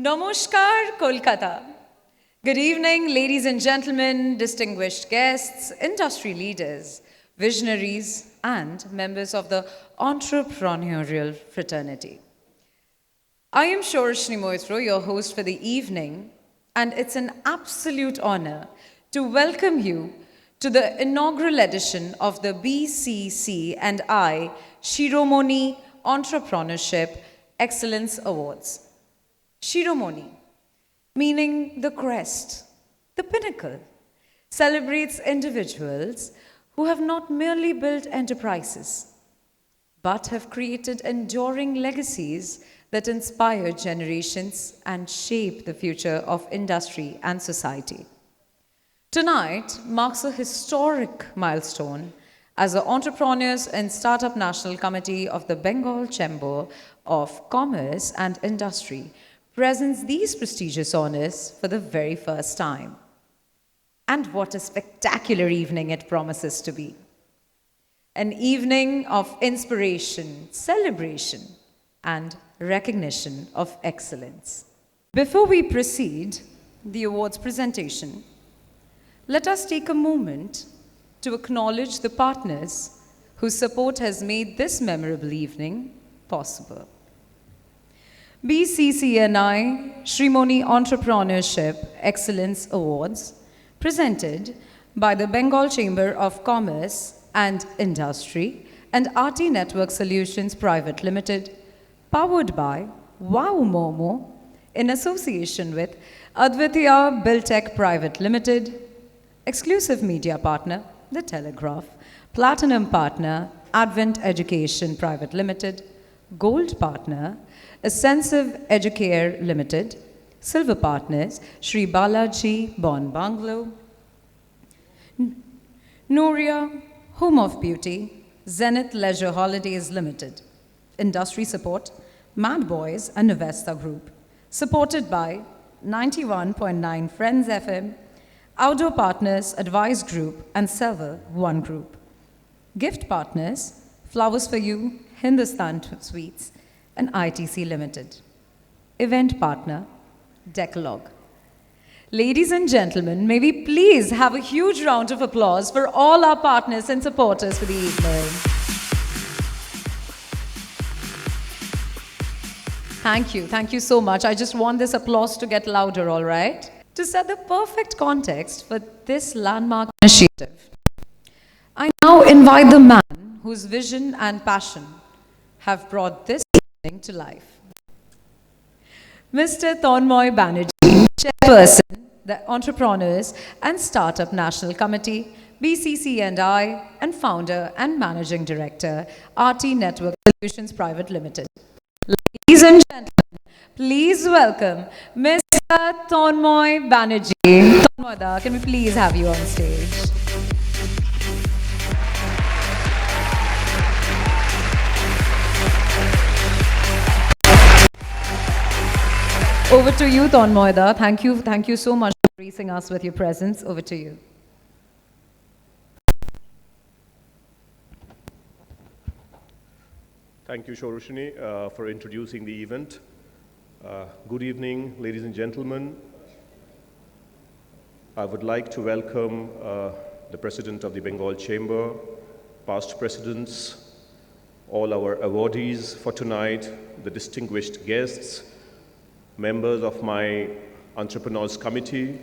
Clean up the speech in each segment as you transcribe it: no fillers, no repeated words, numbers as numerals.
Namaskar, Kolkata. Good evening, ladies and gentlemen, distinguished guests, industry leaders, visionaries, and members of the entrepreneurial fraternity. I am Shiromoni, your host for the evening, and it's an absolute honor to welcome you to the inaugural edition of the BCC&I Shiromoni Entrepreneurship Excellence Awards. Shiromoni, meaning the crest, the pinnacle, celebrates individuals who have not merely built enterprises, but have created enduring legacies that inspire generations and shape the future of industry and society. Tonight marks a historic milestone as the Entrepreneurs and Startup National Committee of the Bengal Chamber of Commerce and Industry presents these prestigious honors for the very first time. And what a spectacular evening it promises to be. An evening of inspiration, celebration, and recognition of excellence. Before we proceed the awards presentation, let us take a moment to acknowledge the partners whose support has made this memorable evening possible. BCC&I Shiromoni Entrepreneurship Excellence Awards, presented by the Bengal Chamber of Commerce and Industry and RT Network Solutions Private Limited, powered by Wow Momo, in association with Advitiya Buildtech Private Limited, exclusive media partner, The Telegraph, platinum partner, Advent Education Private Limited, gold partner, Ascensive Educare Limited, silver partners, Sri Balaji Bon Bungalow, Noria Home of Beauty, Zenith Leisure Holidays Limited, industry support, Mad Boys and Navesta Group, supported by 91.9 Friends FM, outdoor partners, Advice Group and Silver One Group. Gift partners, Flowers for You, Hindustan Sweets, and ITC Limited. Event partner, Decalogue. Ladies and gentlemen, may we please have a huge round of applause for all our partners and supporters for the evening. Thank you so much. I just want this applause to get louder, all right? To set the perfect context for this landmark initiative, I now invite the man whose vision and passion have brought this evening to life. Mr. Tanmoy Banerjee, Chairperson, the Entrepreneurs and Startup National Committee, BCC&I, and Founder and Managing Director, RT Network Solutions Private Limited. Ladies and gentlemen, please welcome Mr. Tanmoy Banerjee. Tanmoy, can we please have you on stage? Over to you, Tanmoy. Thank you so much for gracing us with your presence. Over to you. Thank you, Shiromoni, for introducing the event. Good evening, ladies and gentlemen. I would like to welcome the President of the Bengal Chamber, past presidents, all our awardees for tonight, the distinguished guests, members of my Entrepreneurs Committee,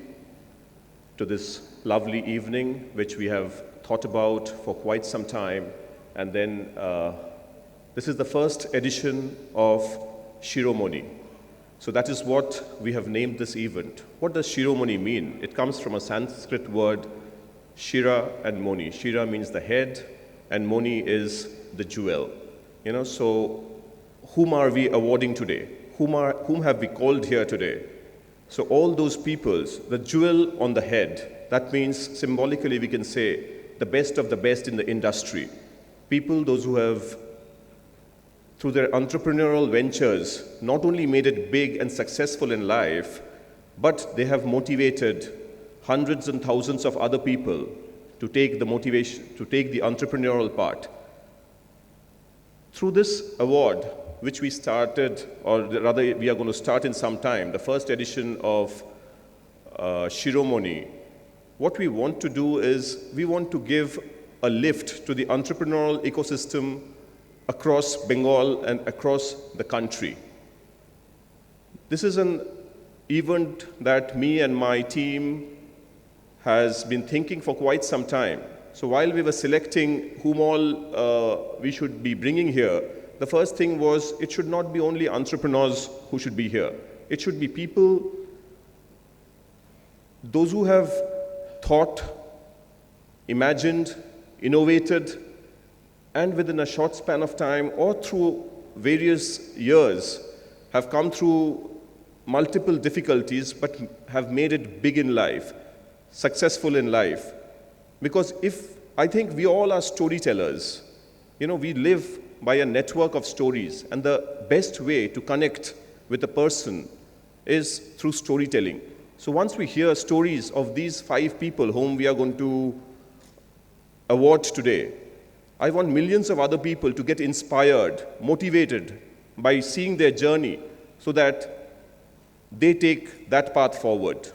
to this lovely evening, which we have thought about for quite some time. And then this is the first edition of Shiromoni. So that is what we have named this event. What does Shiromoni mean? It comes from a Sanskrit word, Shira and Moni. Shira means the head, and Moni is the jewel. So whom are we awarding today? Whom have we called here today? So all those peoples, the jewel on the head, that means symbolically we can say the best of the best in the industry. People, those who have, through their entrepreneurial ventures, not only made it big and successful in life, but they have motivated hundreds and thousands of other people to take the motivation, to take the entrepreneurial part. Through this award, which we started, or rather we are going to start in some time, the first edition of Shiromoni. What we want to do is we want to give a lift to the entrepreneurial ecosystem across Bengal and across the country. This is an event that me and my team has been thinking for quite some time. So while we were selecting whom all we should be bringing here, the first thing was it should not be only entrepreneurs who should be here. It should be people, those who have thought, imagined, innovated, and within a short span of time or through various years have come through multiple difficulties but have made it big in life, successful in life. Because I think we all are storytellers. We live by a network of stories, and the best way to connect with a person is through storytelling. So once we hear stories of these 5 people whom we are going to award today, I want millions of other people to get inspired, motivated by seeing their journey so that they take that path forward.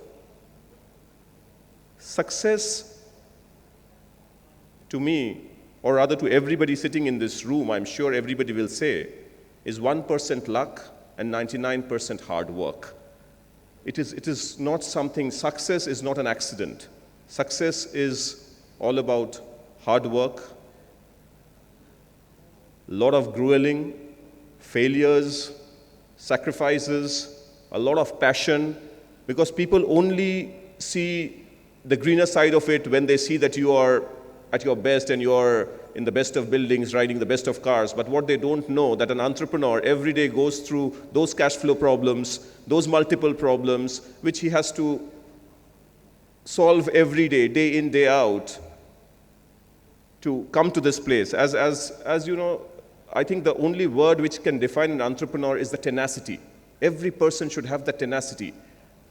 Success, to me, or rather to everybody sitting in this room, I'm sure everybody will say, is 1% luck and 99% hard work. It is not something, success is not an accident. Success is all about hard work, a lot of grueling, failures, sacrifices, a lot of passion, because people only see the greener side of it when they see that you are at your best and you are in the best of buildings, riding the best of cars. But what they don't know, that an entrepreneur every day goes through those cash flow problems, those multiple problems, which he has to solve every day in, day out, to come to this place. As you know, I think the only word which can define an entrepreneur is the tenacity. Every person should have that tenacity.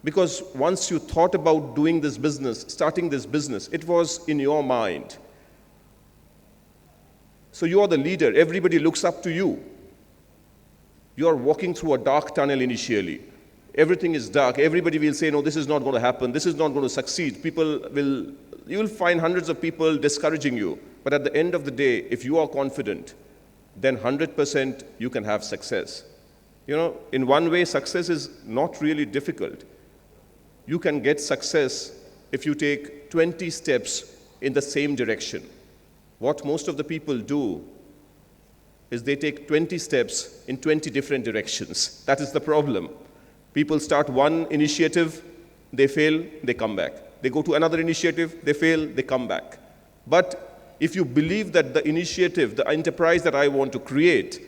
Because once you thought about doing this business, starting this business, it was in your mind. So you are the leader. Everybody looks up to you. You are walking through a dark tunnel initially. Everything is dark. Everybody will say, no, this is not going to happen. This is not going to succeed. You will find hundreds of people discouraging you. But at the end of the day, if you are confident, then 100% you can have success. In one way, success is not really difficult. You can get success if you take 20 steps in the same direction. What most of the people do is they take 20 steps in 20 different directions. That is the problem. People start one initiative, they fail, they come back. They go to another initiative, they fail, they come back. But if you believe that the initiative, the enterprise that I want to create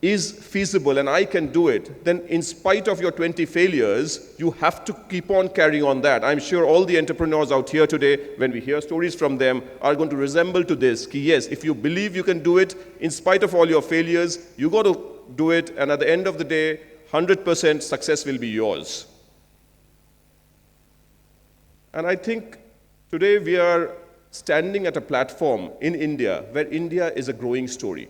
is feasible and I can do it, then in spite of your 20 failures, you have to keep on carrying on that. I'm sure all the entrepreneurs out here today, when we hear stories from them, are going to resemble to this. Yes, if you believe you can do it, in spite of all your failures, you got to do it, and at the end of the day, 100% success will be yours. And I think today we are standing at a platform in India where India is a growing story.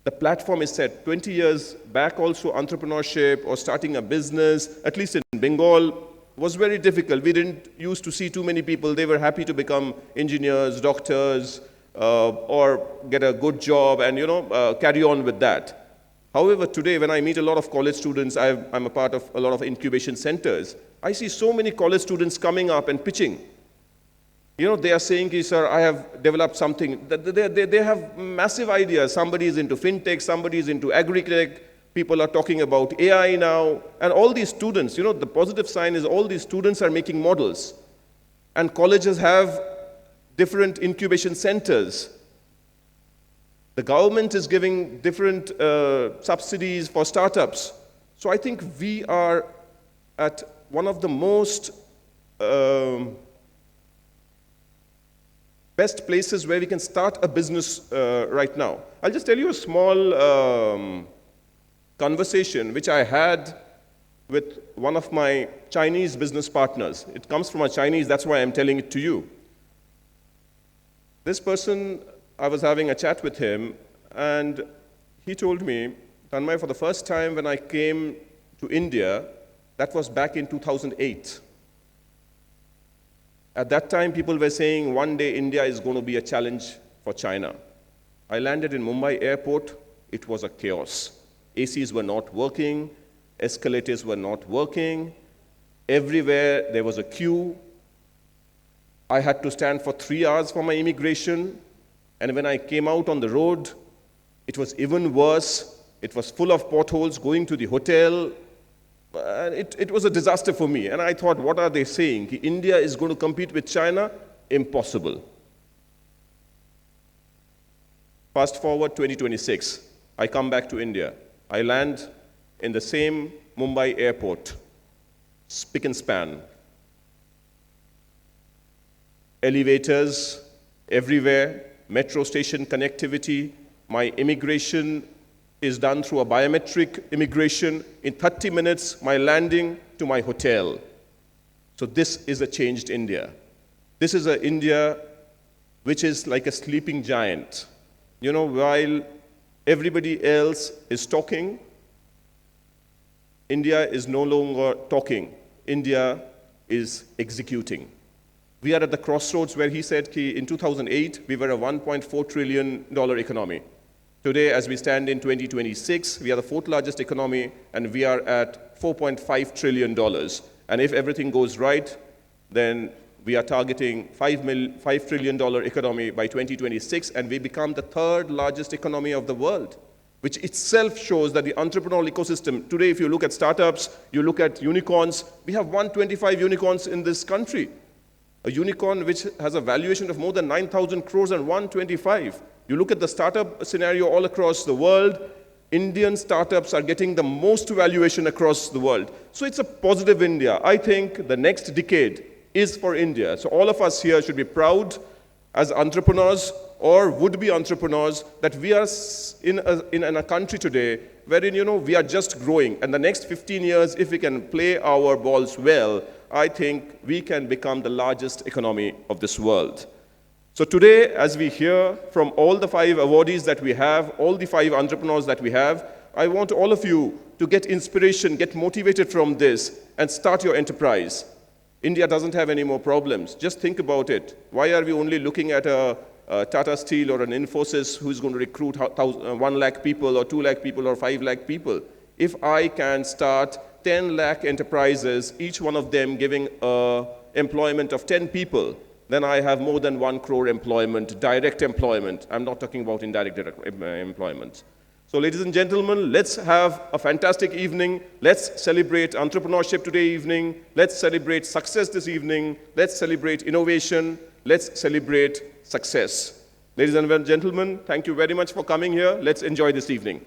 The platform is set. 20 years back also, entrepreneurship or starting a business, at least in Bengal, was very difficult. We didn't used to see too many people. They were happy to become engineers, doctors, or get a good job and carry on with that. However, today when I meet a lot of college students, I'm a part of a lot of incubation centers, I see so many college students coming up and pitching. They are saying, sir, I have developed something. They have massive ideas. Somebody is into fintech, somebody is into agri-tech. People are talking about AI now. And all these students, the positive sign is all these students are making models. And colleges have different incubation centers. The government is giving different subsidies for startups. So I think we are at one of the most best places where we can start a business right now. I'll just tell you a small conversation which I had with one of my Chinese business partners. It comes from a Chinese, that's why I'm telling it to you. This person, I was having a chat with him, and he told me Tanmay, for the first time when I came to India, that was back in 2008. At that time, people were saying one day India is going to be a challenge for China. I landed in Mumbai airport. It was a chaos. ACs were not working. Escalators were not working. Everywhere there was a queue. I had to stand for 3 hours for my immigration. And when I came out on the road, it was even worse. It was full of potholes going to the hotel. It was a disaster for me. And I thought, what are they saying? India is going to compete with China? Impossible. Fast forward 2026. I come back to India. I land in the same Mumbai airport. Spick and span. Elevators everywhere. Metro station connectivity. My immigration is done through a biometric immigration. In 30 minutes, my landing to my hotel. So this is a changed India. This is an India which is like a sleeping giant. You know, while everybody else is talking, India is no longer talking. India is executing. We are at the crossroads where he said in 2008, we were a $1.4 trillion economy. Today, as we stand in 2026, we are the 4th largest economy, and we are at $4.5 trillion. And if everything goes right, then we are targeting $5 trillion economy by 2026, and we become the 3rd largest economy of the world, which itself shows that the entrepreneurial ecosystem, today if you look at startups, you look at unicorns, we have 125 unicorns in this country. A unicorn which has a valuation of more than 9,000 crores and 125. You look at the startup scenario all across the world, Indian startups are getting the most valuation across the world. So it's a positive India. I think the next decade is for India. So all of us here should be proud as entrepreneurs or would-be entrepreneurs that we are in a country today wherein, you know, we are just growing. And the next 15 years, if we can play our balls well, I think we can become the largest economy of this world. So today, as we hear from all the 5 awardees that we have, all the 5 entrepreneurs that we have, I want all of you to get inspiration, get motivated from this, and start your enterprise. India doesn't have any more problems. Just think about it. Why are we only looking at a Tata Steel or an Infosys who's going to recruit 1 lakh people or 2 lakh people or 5 lakh people? If I can start 10 lakh enterprises, each one of them giving employment of 10 people, then I have more than 1 crore employment, direct employment. I'm not talking about indirect employment. So ladies and gentlemen, let's have a fantastic evening. Let's celebrate entrepreneurship today evening. Let's celebrate success this evening. Let's celebrate innovation. Let's celebrate success. Ladies and gentlemen, thank you very much for coming here. Let's enjoy this evening.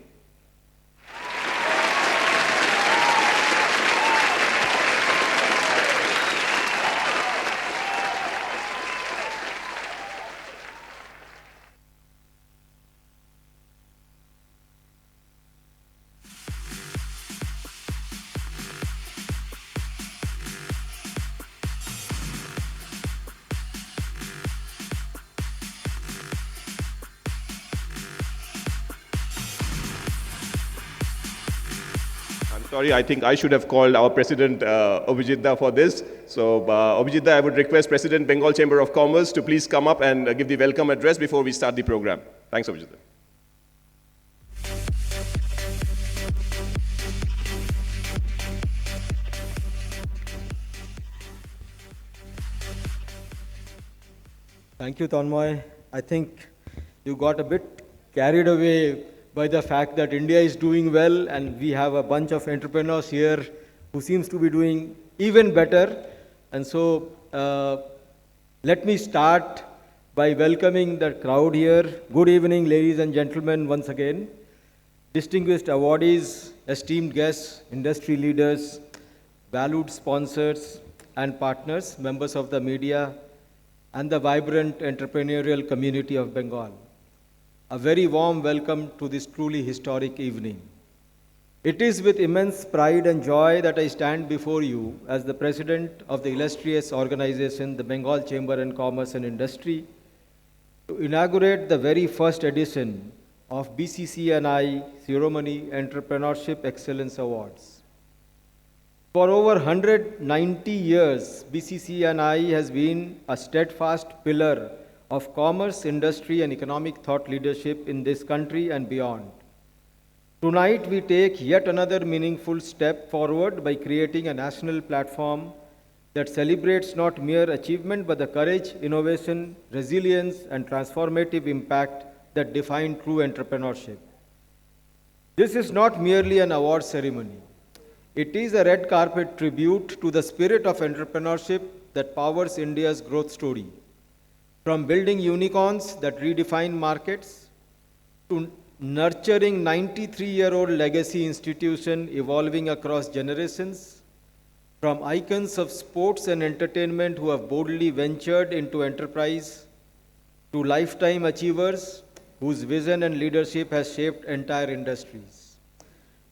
Sorry, I think I should have called our President Abhijitda for this. So Abhijitda, I would request President Bengal Chamber of Commerce to please come up and give the welcome address before we start the program. Thanks, Abhijitda. Thank you, Tanmay. I think you got a bit carried away by the fact that India is doing well and we have a bunch of entrepreneurs here who seems to be doing even better. And so let me start by welcoming the crowd here. Good evening, ladies and gentlemen, once again. Distinguished awardees, esteemed guests, industry leaders, valued sponsors and partners, members of the media, and the vibrant entrepreneurial community of Bengal. A very warm welcome to this truly historic evening. It is with immense pride and joy that I stand before you as the president of the illustrious organization, the Bengal Chamber and Commerce and Industry, to inaugurate the very first edition of BCC&I Shiromoni Entrepreneurship Excellence Awards. For over 190 years, BCC&I has been a steadfast pillar of commerce, industry, and economic thought leadership in this country and beyond. Tonight, we take yet another meaningful step forward by creating a national platform that celebrates not mere achievement but the courage, innovation, resilience, and transformative impact that define true entrepreneurship. This is not merely an award ceremony. It is a red carpet tribute to the spirit of entrepreneurship that powers India's growth story. From building unicorns that redefine markets to nurturing 93-year-old legacy institution evolving across generations, from icons of sports and entertainment who have boldly ventured into enterprise to lifetime achievers whose vision and leadership has shaped entire industries.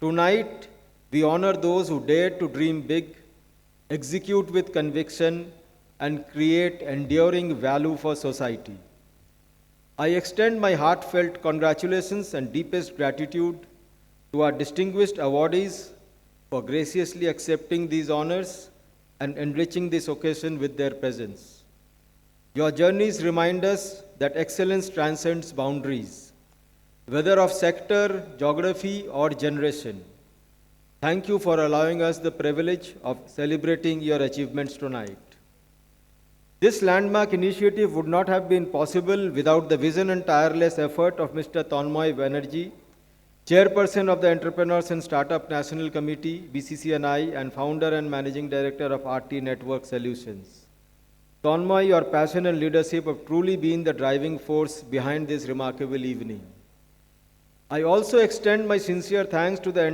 Tonight, we honor those who dared to dream big, execute with conviction, and create enduring value for society. I extend my heartfelt congratulations and deepest gratitude to our distinguished awardees for graciously accepting these honors and enriching this occasion with their presence. Your journeys remind us that excellence transcends boundaries, whether of sector, geography, or generation. Thank you for allowing us the privilege of celebrating your achievements tonight. This landmark initiative would not have been possible without the vision and tireless effort of Mr. Tanmoy Banerjee, Chairperson of the Entrepreneurs and Startup National Committee, BCC&I, and Founder and Managing Director of RT Network Solutions. Tanmoy, your passion and leadership have truly been the driving force behind this remarkable evening. I also extend my sincere thanks to the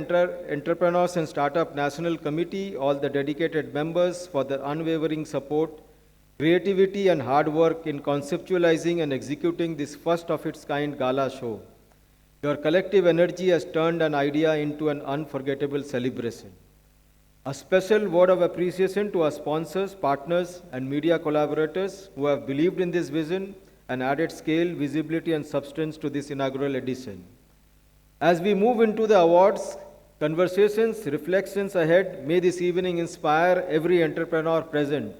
Entrepreneurs and Startup National Committee, all the dedicated members for their unwavering support, creativity, and hard work in conceptualizing and executing this first of its kind gala show. Your collective energy has turned an idea into an unforgettable celebration. A special word of appreciation to our sponsors, partners, and media collaborators who have believed in this vision and added scale, visibility, and substance to this inaugural edition. As we move into the awards, conversations, reflections ahead, may this evening inspire every entrepreneur present.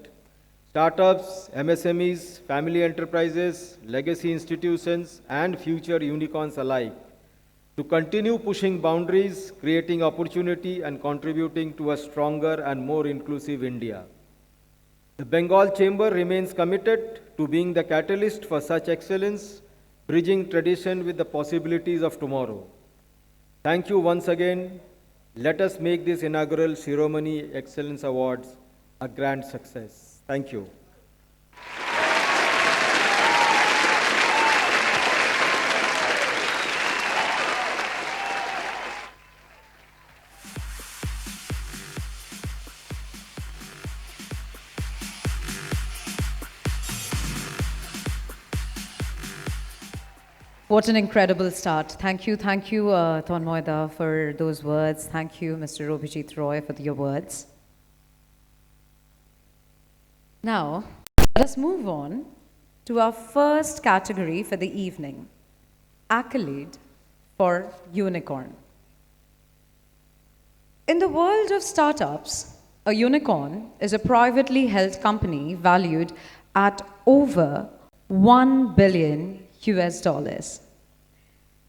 Startups, MSMEs, family enterprises, legacy institutions, and future unicorns alike to continue pushing boundaries, creating opportunity, and contributing to a stronger and more inclusive India. The Bengal Chamber remains committed to being the catalyst for such excellence, bridging tradition with the possibilities of tomorrow. Thank you once again. Let us make this inaugural Shiromoni Excellence Awards a grand success. Thank you. What an incredible start. Thank you, Tanmoy, for those words. Thank you, Mr. Robhijit Roy, for your words. Now, let us move on to our first category for the evening, accolade for unicorn. In the world of startups, a unicorn is a privately held company valued at over $1 billion US.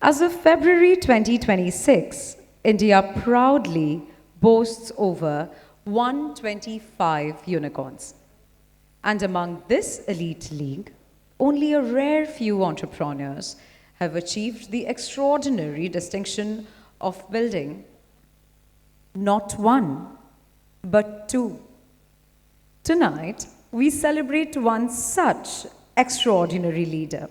As of February 2026, India proudly boasts over 125 unicorns. And among this elite league, only a rare few entrepreneurs have achieved the extraordinary distinction of building not one, but two. Tonight, we celebrate one such extraordinary leader.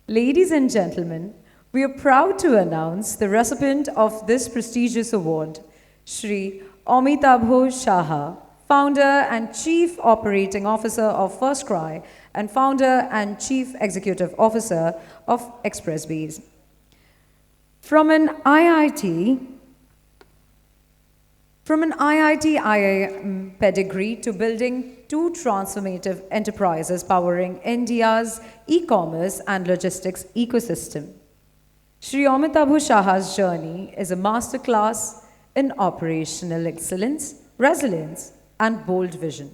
Ladies and gentlemen, we are proud to announce the recipient of this prestigious award, Shri Amitabh Shaha, Founder and Chief Operating Officer of FirstCry and Founder and Chief Executive Officer of ExpressBees. From an IIT-IIM pedigree to building two transformative enterprises powering India's e-commerce and logistics ecosystem. Shri Amitabh Shaha's journey is a masterclass in operational excellence, resilience, and bold vision.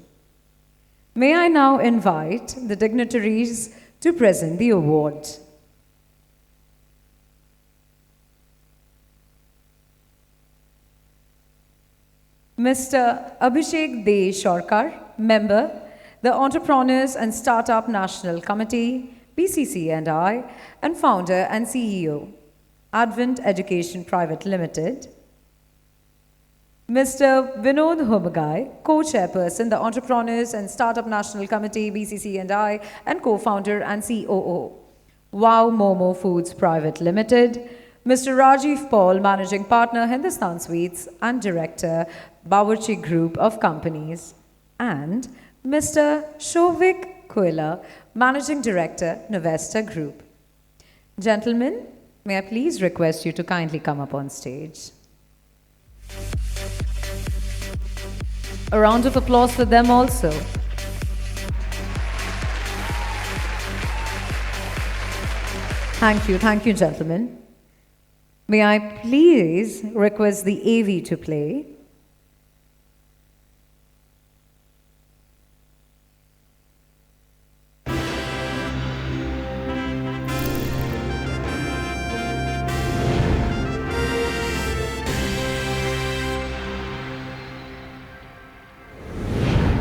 May I now invite the dignitaries to present the award. Mr. Abhishek De Shorkar, Member, the Entrepreneurs and Startup National Committee, BCC&I, and Founder and CEO, Advent Education Private Limited. Mr. Vinod Homagai, Co-Chairperson, the Entrepreneurs and Startup National Committee, BCC&I, and Co-Founder and COO, Wow Momo Foods Private Limited. Mr. Rajiv Paul, Managing Partner, Hindustan Sweets, and Director, Bawarchi Group of Companies. And Mr. Shovik Koila, Managing Director, Novesta Group. Gentlemen, may I please request you to kindly come up on stage. A round of applause for them also. Thank you, gentlemen. May I please request the AV to play?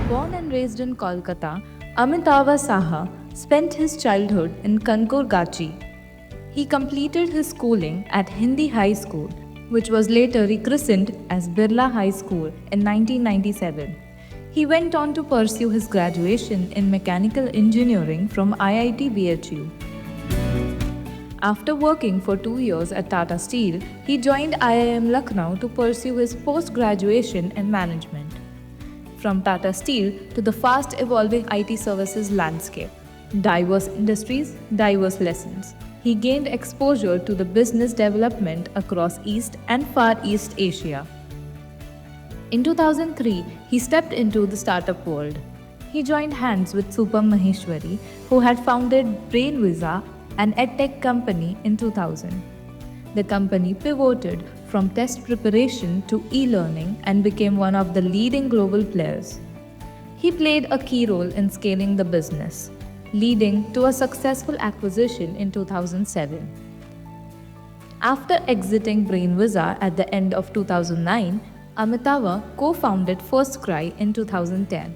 Born and raised in Kolkata, Amitabh Saha spent his childhood in Kankurgachi. He completed his schooling at Hindi High School, which was later rechristened as Birla High School in 1997. He went on to pursue his graduation in mechanical engineering from IIT BHU. After working for 2 years at Tata Steel, he joined IIM Lucknow to pursue his post-graduation in management. From Tata Steel to the fast evolving IT services landscape. Diverse industries, diverse lessons. He gained exposure to the business development across East and Far East Asia. In 2003, he stepped into the startup world. He joined hands with Supam Maheshwari, who had founded BrainVisa, an edtech company, in 2000. The company pivoted from test preparation to e-learning and became one of the leading global players. He played a key role in scaling the business, leading to a successful acquisition in 2007. After exiting BrainVisa at the end of 2009, Amitabh co-founded FirstCry in 2010,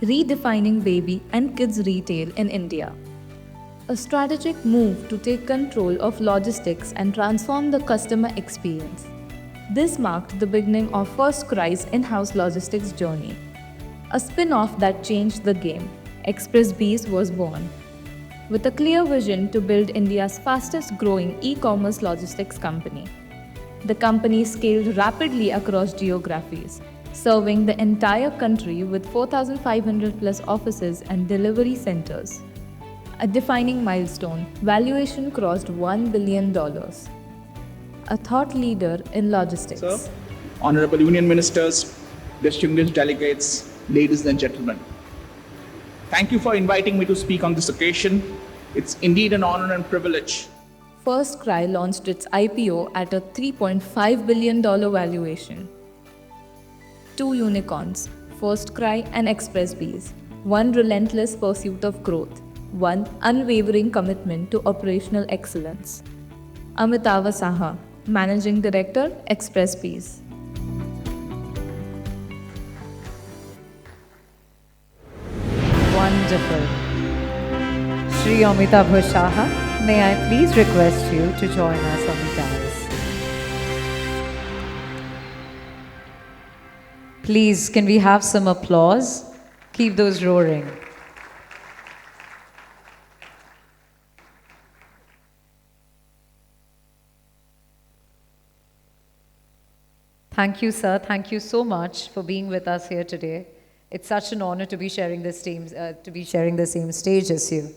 redefining baby and kids retail in India. A strategic move to take control of logistics and transform the customer experience. This marked the beginning of FirstCry's in-house logistics journey. A spin-off that changed the game, ExpressBees was born. With a clear vision to build India's fastest growing e-commerce logistics company. The company scaled rapidly across geographies, serving the entire country with 4,500 plus offices and delivery centers. A defining milestone, valuation crossed $1 billion. A thought leader in logistics. Sir, Honorable Union Ministers, distinguished delegates, ladies and gentlemen. Thank you for inviting me to speak on this occasion. It's indeed an honor and privilege. FirstCry launched its IPO at a $3.5 billion valuation. Two unicorns, FirstCry and ExpressBees. One relentless pursuit of growth. One unwavering commitment to operational excellence. Amitabh Saha, Managing Director, ExpressBees. Wonderful. Shri Amitabh Shaha, may I please request you to join us on the dais. Please, can we have some applause? Keep those roaring. Thank you, sir. Thank you so much for being with us here today. It's such an honor to be sharing the same stage as you.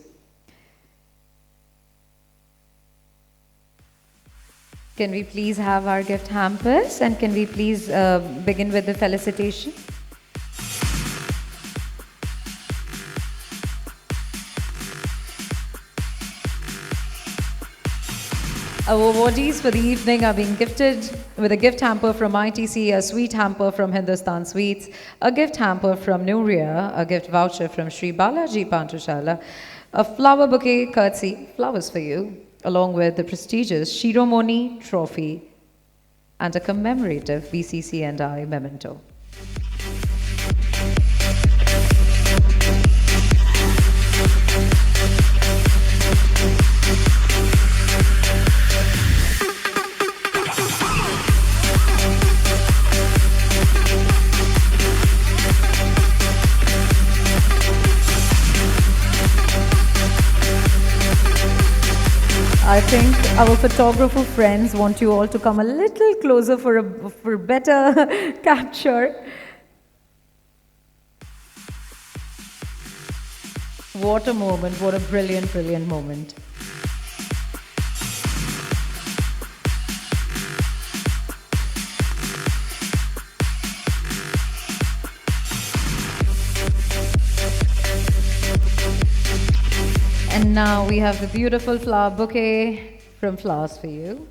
Can we please have our gift hampers, and can we please begin with the felicitation? Our awardees for the evening are being gifted with a gift hamper from ITC, a sweet hamper from Hindustan Sweets, a gift hamper from Nuria, a gift voucher from Sri Balaji Pantushala, a flower bouquet courtesy, flowers for you, along with the prestigious Shiromoni trophy and a commemorative BCC&I memento. I think our photographer friends want you all to come a little closer for better capture. What a moment, what a brilliant, brilliant moment. And now we have the beautiful flower bouquet from Flowers for You.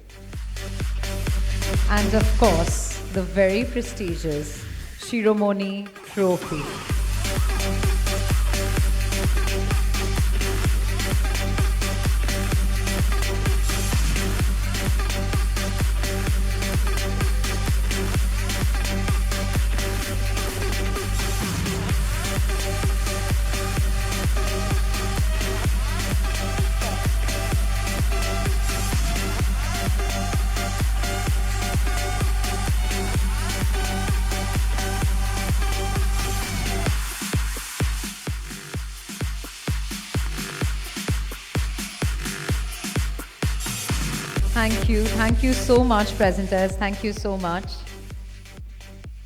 And of course, the very prestigious Shiromoni trophy. Thank you so much, presenters. Thank you so much.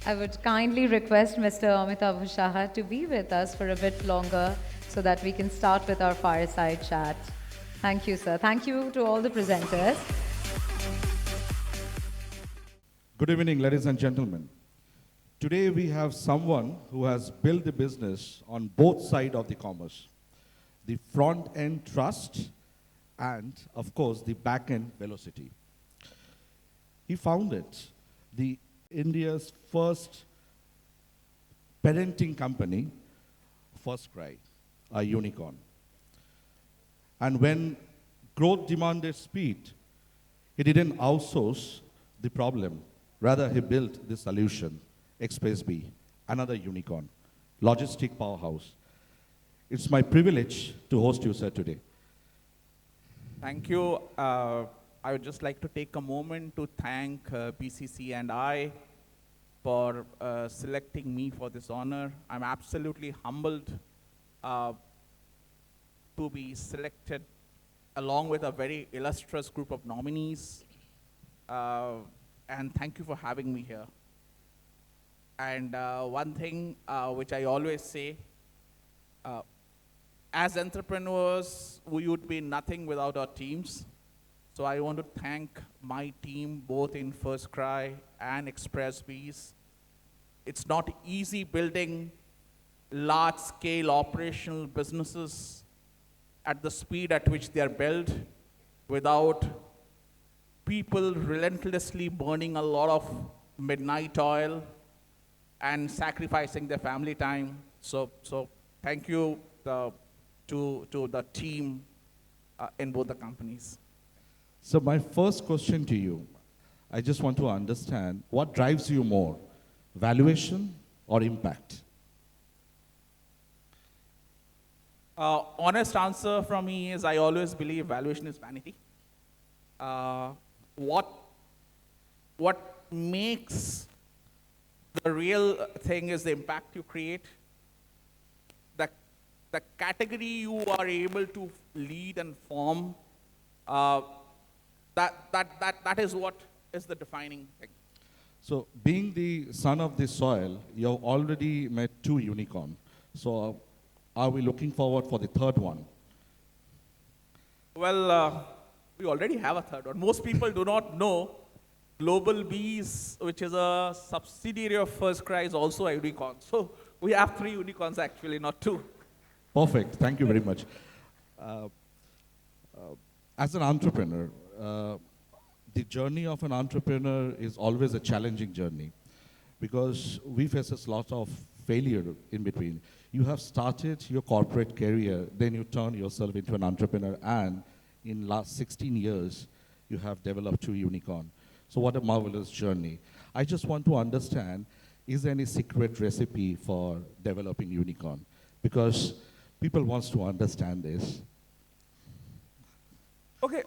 I would kindly request Mr. Amitabh Shah to be with us for a bit longer so that we can start with our fireside chat. Thank you, sir. Thank you to all the presenters. Good evening, ladies and gentlemen. Today we have someone who has built the business on both sides of the commerce, the front-end trust and, of course, the back-end velocity. He founded the India's first parenting company, First Cry, a unicorn. And when growth demanded speed, he didn't outsource the problem. Rather, he built the solution, Express B, another unicorn, logistic powerhouse. It's my privilege to host you, sir, today. Thank you. I would just like to take a moment to thank BCC&I for selecting me for this honor. I'm absolutely humbled to be selected along with a very illustrious group of nominees. And thank you for having me here. And one thing which I always say, as entrepreneurs, we would be nothing without our teams. So I want to thank my team, both in First Cry and Express Bs. It's not easy building large-scale operational businesses at the speed at which they are built without people relentlessly burning a lot of midnight oil and sacrificing their family time. So thank you to the team in both the companies. So my first question to you, I just want to understand what drives you more, valuation or impact? Honest answer from me is I always believe valuation is vanity. What makes the real thing is the impact you create. The category you are able to lead and form, that is what is the defining thing. So being the son of the soil, you've already met 2 unicorns. So are we looking forward for the third one? Well, we already have a third one. Most people do not know Global Bees, which is a subsidiary of First Cry, is also a unicorn. So we have 3 unicorns actually, not 2. Perfect. Thank you very much. As an entrepreneur, the journey of an entrepreneur is always a challenging journey because we face a lot of failure in between. You have started your corporate career, then you turn yourself into an entrepreneur, and in last 16 years, you have developed two unicorn. So what a marvelous journey. I just want to understand, is there any secret recipe for developing unicorn? Because people wants to understand this. Okay,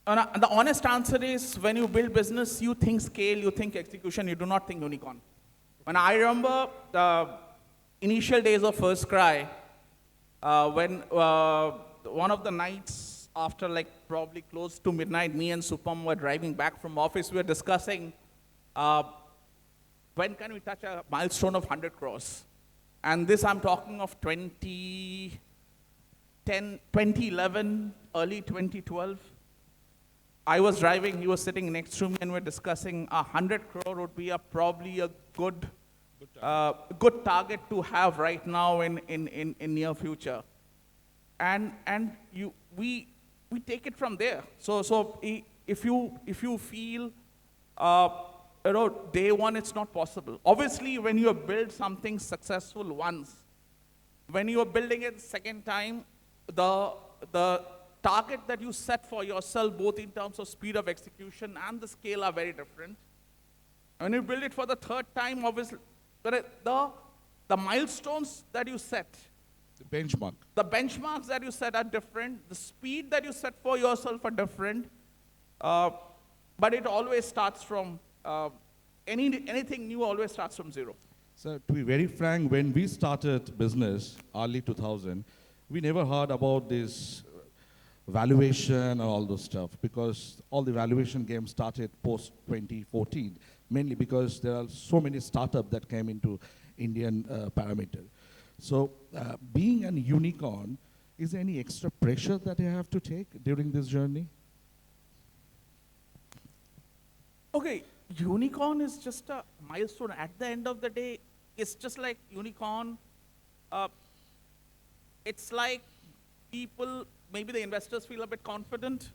the honest answer is when you build business, you think scale, you think execution, you do not think unicorn. When I remember the initial days of First Cry, when one of the nights after like probably close to midnight, me and Supam were driving back from office, we were discussing when can we touch a milestone of 100 crores? And this I'm talking of 2011, early 2012. I was driving, he was sitting next to me, and we're discussing 100 crore would be probably a good target to have right now in near future. And we take it from there. So if you feel day one it's not possible. Obviously, when you build something successful once, when you are building it second time, the target that you set for yourself, both in terms of speed of execution and the scale, are very different. When you build it for the third time, obviously, the milestones that you set, the benchmarks that you set are different. The speed that you set for yourself are different. But it always starts from, anything new always starts from zero. So to be very frank, when we started business, early 2000, we never heard about this valuation and all those stuff, because all the valuation games started post 2014, mainly because there are so many startups that came into Indian parameter. So being a unicorn, is there any extra pressure that you have to take during this journey? Okay, unicorn is just a milestone. At the end of the day, it's just like unicorn. It's like people, maybe the investors feel a bit confident.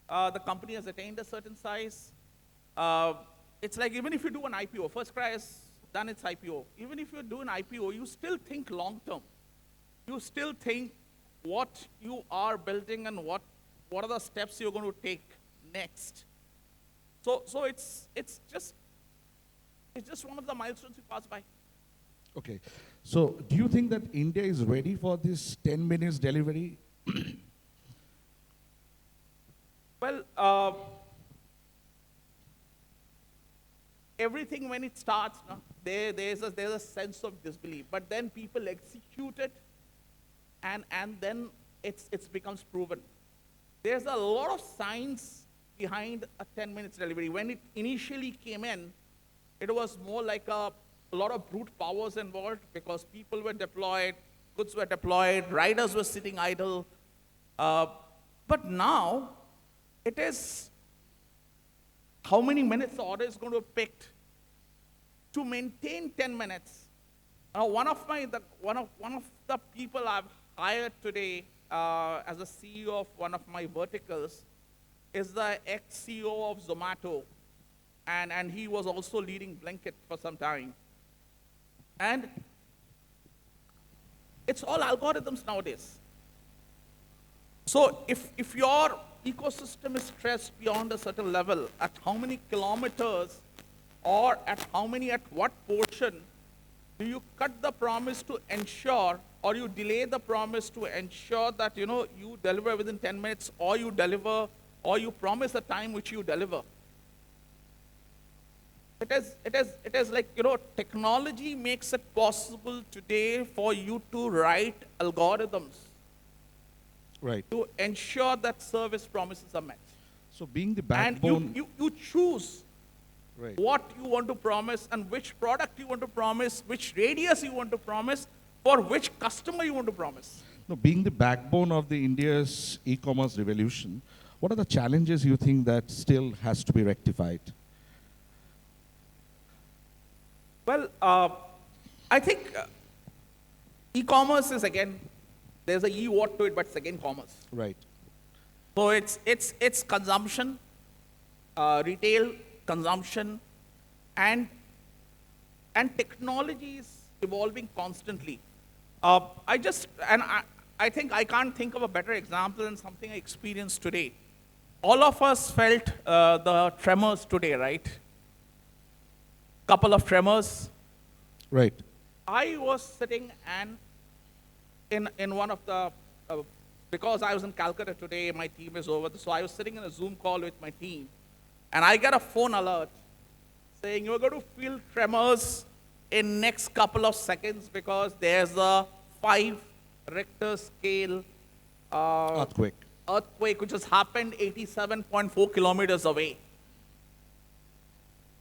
The company has attained a certain size. It's like even if you do an IPO, First Cry has done its IPO. Even if you do an IPO, you still think long term. You still think what you are building and what are the steps you're going to take next. So it's just one of the milestones you pass by. Okay. So do you think that India is ready for this 10 minutes delivery? Well, everything when it starts, no, there's a sense of disbelief. But then people execute it, and then it becomes proven. There's a lot of science behind a 10 minutes delivery. When it initially came in, it was more like a lot of brute powers involved, because people were deployed, goods were deployed, riders were sitting idle. But now, it is how many minutes the order is going to be picked. To maintain 10 minutes, one of the people I've hired today as a CEO of one of my verticals is the ex-CEO of Zomato, and he was also leading Blinkit for some time. And it's all algorithms nowadays. So if your ecosystem is stressed beyond a certain level, at how many kilometers or at what portion do you cut the promise to ensure, or you delay the promise to ensure that you deliver within 10 minutes, or you deliver, or you promise a time which you deliver? It is like, technology makes it possible today for you to write algorithms, right, to ensure that service promises are met. So being the backbone... And you choose right, what you want to promise and which product you want to promise, which radius you want to promise, for which customer you want to promise. No, being the backbone of the India's e-commerce revolution, what are the challenges you think that still has to be rectified? Well, I think e-commerce is, again, there's a E word to it, but it's again commerce. Right. So it's consumption, retail consumption, and technology is evolving constantly. I think I can't think of a better example than something I experienced today. All of us felt the tremors today, right? Couple of tremors. Right. I was sitting and in one of the, because I was in Calcutta today, my team is over, so I was sitting in a Zoom call with my team, and I get a phone alert saying you're going to feel tremors in next couple of seconds because there's a 5 Richter scale earthquake which has happened 87.4 kilometers away.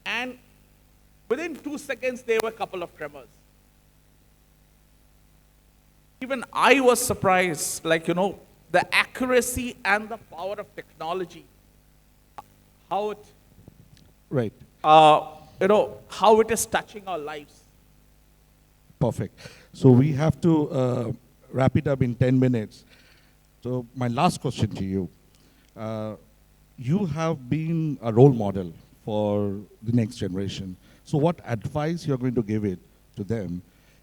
And within 2 seconds, there were a couple of tremors. Even I was surprised, the accuracy and the power of technology, how it, Right. how it is touching our lives. Perfect. So we have to wrap it up in 10 minutes. So my last question to you. You have been a role model for the next generation. So what advice you're going to give it to them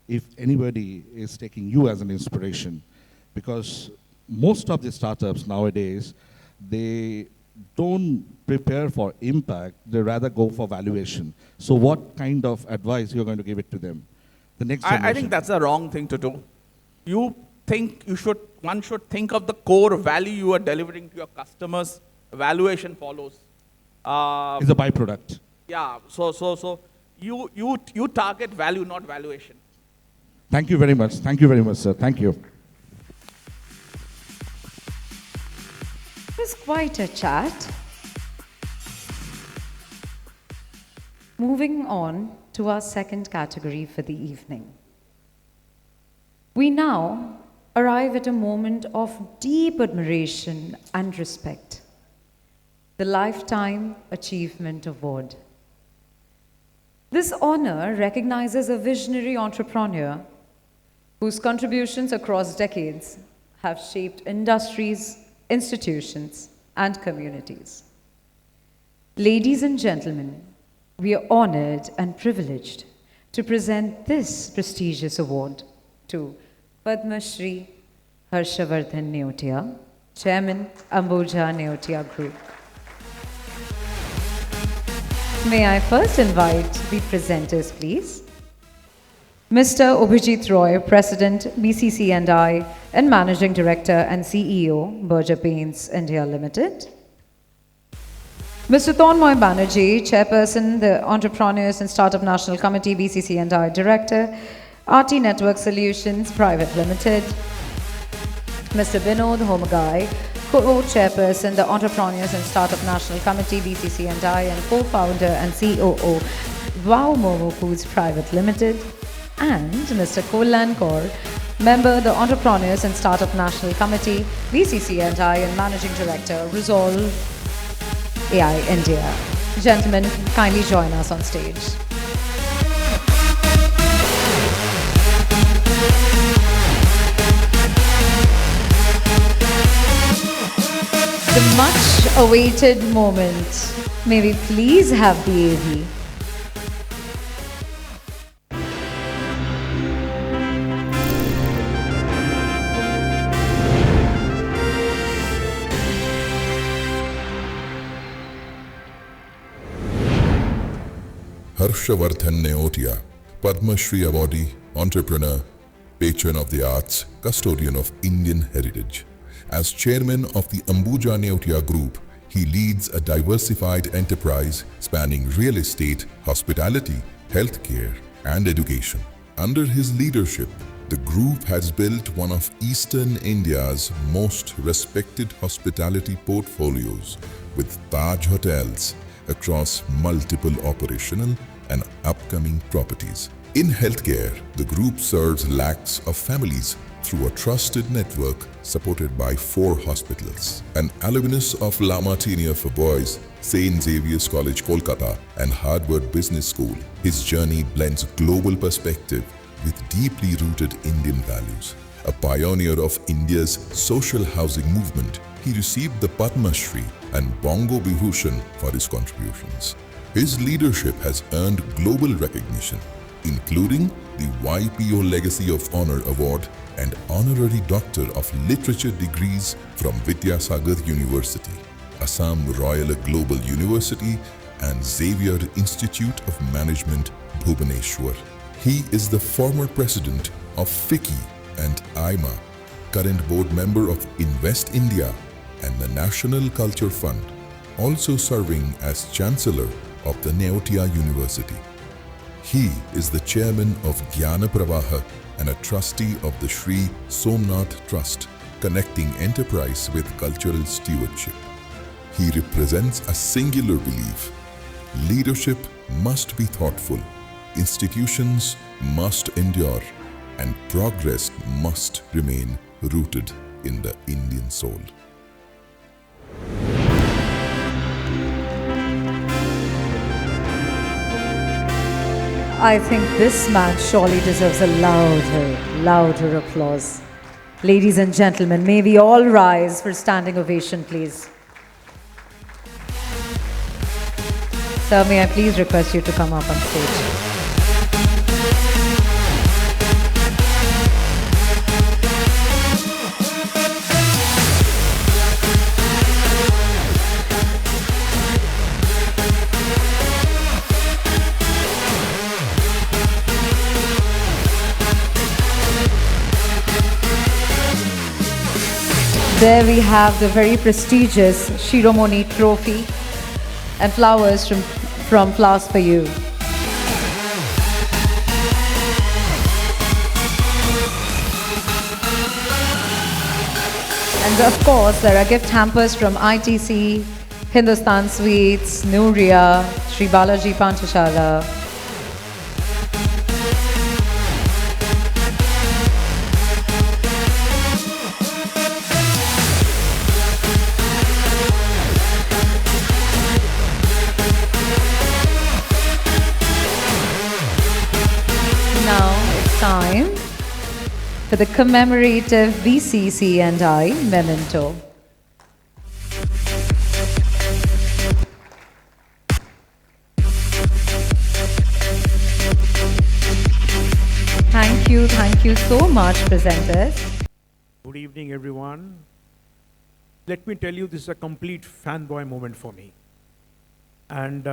if anybody is taking you as an inspiration? Because most of the startups nowadays, they don't prepare for impact, they rather go for valuation. So what kind of advice you're going to give it to them? The next generation. I think that's the wrong thing to do. One should think of the core value you are delivering to your customers. Valuation follows. It's a byproduct. Yeah, so you target value, not valuation. Thank you very much. Thank you very much, sir. Thank you. It was quite a chat. Moving on to our second category for the evening. We now arrive at a moment of deep admiration and respect. The Lifetime Achievement Award. This honor recognizes a visionary entrepreneur whose contributions across decades have shaped industries, institutions, and communities. Ladies and gentlemen, we are honored and privileged to present this prestigious award to Padma Shri Harshavardhan Neotia, Chairman, Ambuja Neotia Group. May I first invite the presenters, please. Mr. Abhijit Roy, President, BCC&I, and Managing Director and CEO, Berger Paints India Limited. Mr. Tonmoy Banerjee, Chairperson, the Entrepreneurs and Startup National Committee, BCC&I Director, RT Network Solutions Private Limited. Mr. Vinod Homagai, Co-Chairperson, the Entrepreneurs and Startup National Committee, BCC&I, and Co-Founder and COO, Wow Momo Foods Private Limited. And Mr. Kollan Kaur, Member, the Entrepreneurs and Startup National Committee, BCC&I, and Managing Director, Resolve AI India. Gentlemen, kindly join us on stage. The much awaited moment. May we please have the AV. Harshavardhan Neotia, Padma Shri Awardee, entrepreneur, patron of the arts, custodian of Indian heritage. As chairman of the Ambuja Neotia Group, he leads a diversified enterprise spanning real estate, hospitality, healthcare, and education. Under his leadership, the group has built one of Eastern India's most respected hospitality portfolios with Taj Hotels across multiple operational and upcoming properties. In healthcare, the group serves lakhs of families through a trusted network supported by 4 hospitals. An alumnus of La Martinia for Boys, St. Xavier's College, Kolkata, and Harvard Business School, his journey blends global perspective with deeply rooted Indian values. A pioneer of India's social housing movement, he he received the Padma Shri and Bongo Vibhushan for his contributions. His leadership has earned global recognition, including the YPO Legacy of Honor Award and Honorary Doctor of Literature degrees from Vidyasagar University, Assam Royal Global University and Xavier Institute of Management, Bhubaneswar. He is the former president of FICCI and IMA, current board member of Invest India and the National Culture Fund, also serving as Chancellor of the Neotia University. He is the chairman of Jnana Pravaha and a trustee of the Sri Somnath Trust, connecting enterprise with cultural stewardship. He represents a singular belief: leadership must be thoughtful, institutions must endure, and progress must remain rooted in the Indian soul. I think this man surely deserves a louder applause. Ladies and gentlemen, may we all rise for standing ovation, please. Sir, may I please request you to come up on stage? There we have the very prestigious Shiromoni trophy and flowers from Flowers for You. And of course, there are gift hampers from ITC, Hindustan Sweets, Nooria, Sri Balaji Panchashala. Now it's time for the commemorative BCC&I memento. Thank you so much, presenters. Good evening, everyone. Let me tell you, this is a complete fanboy moment for me. And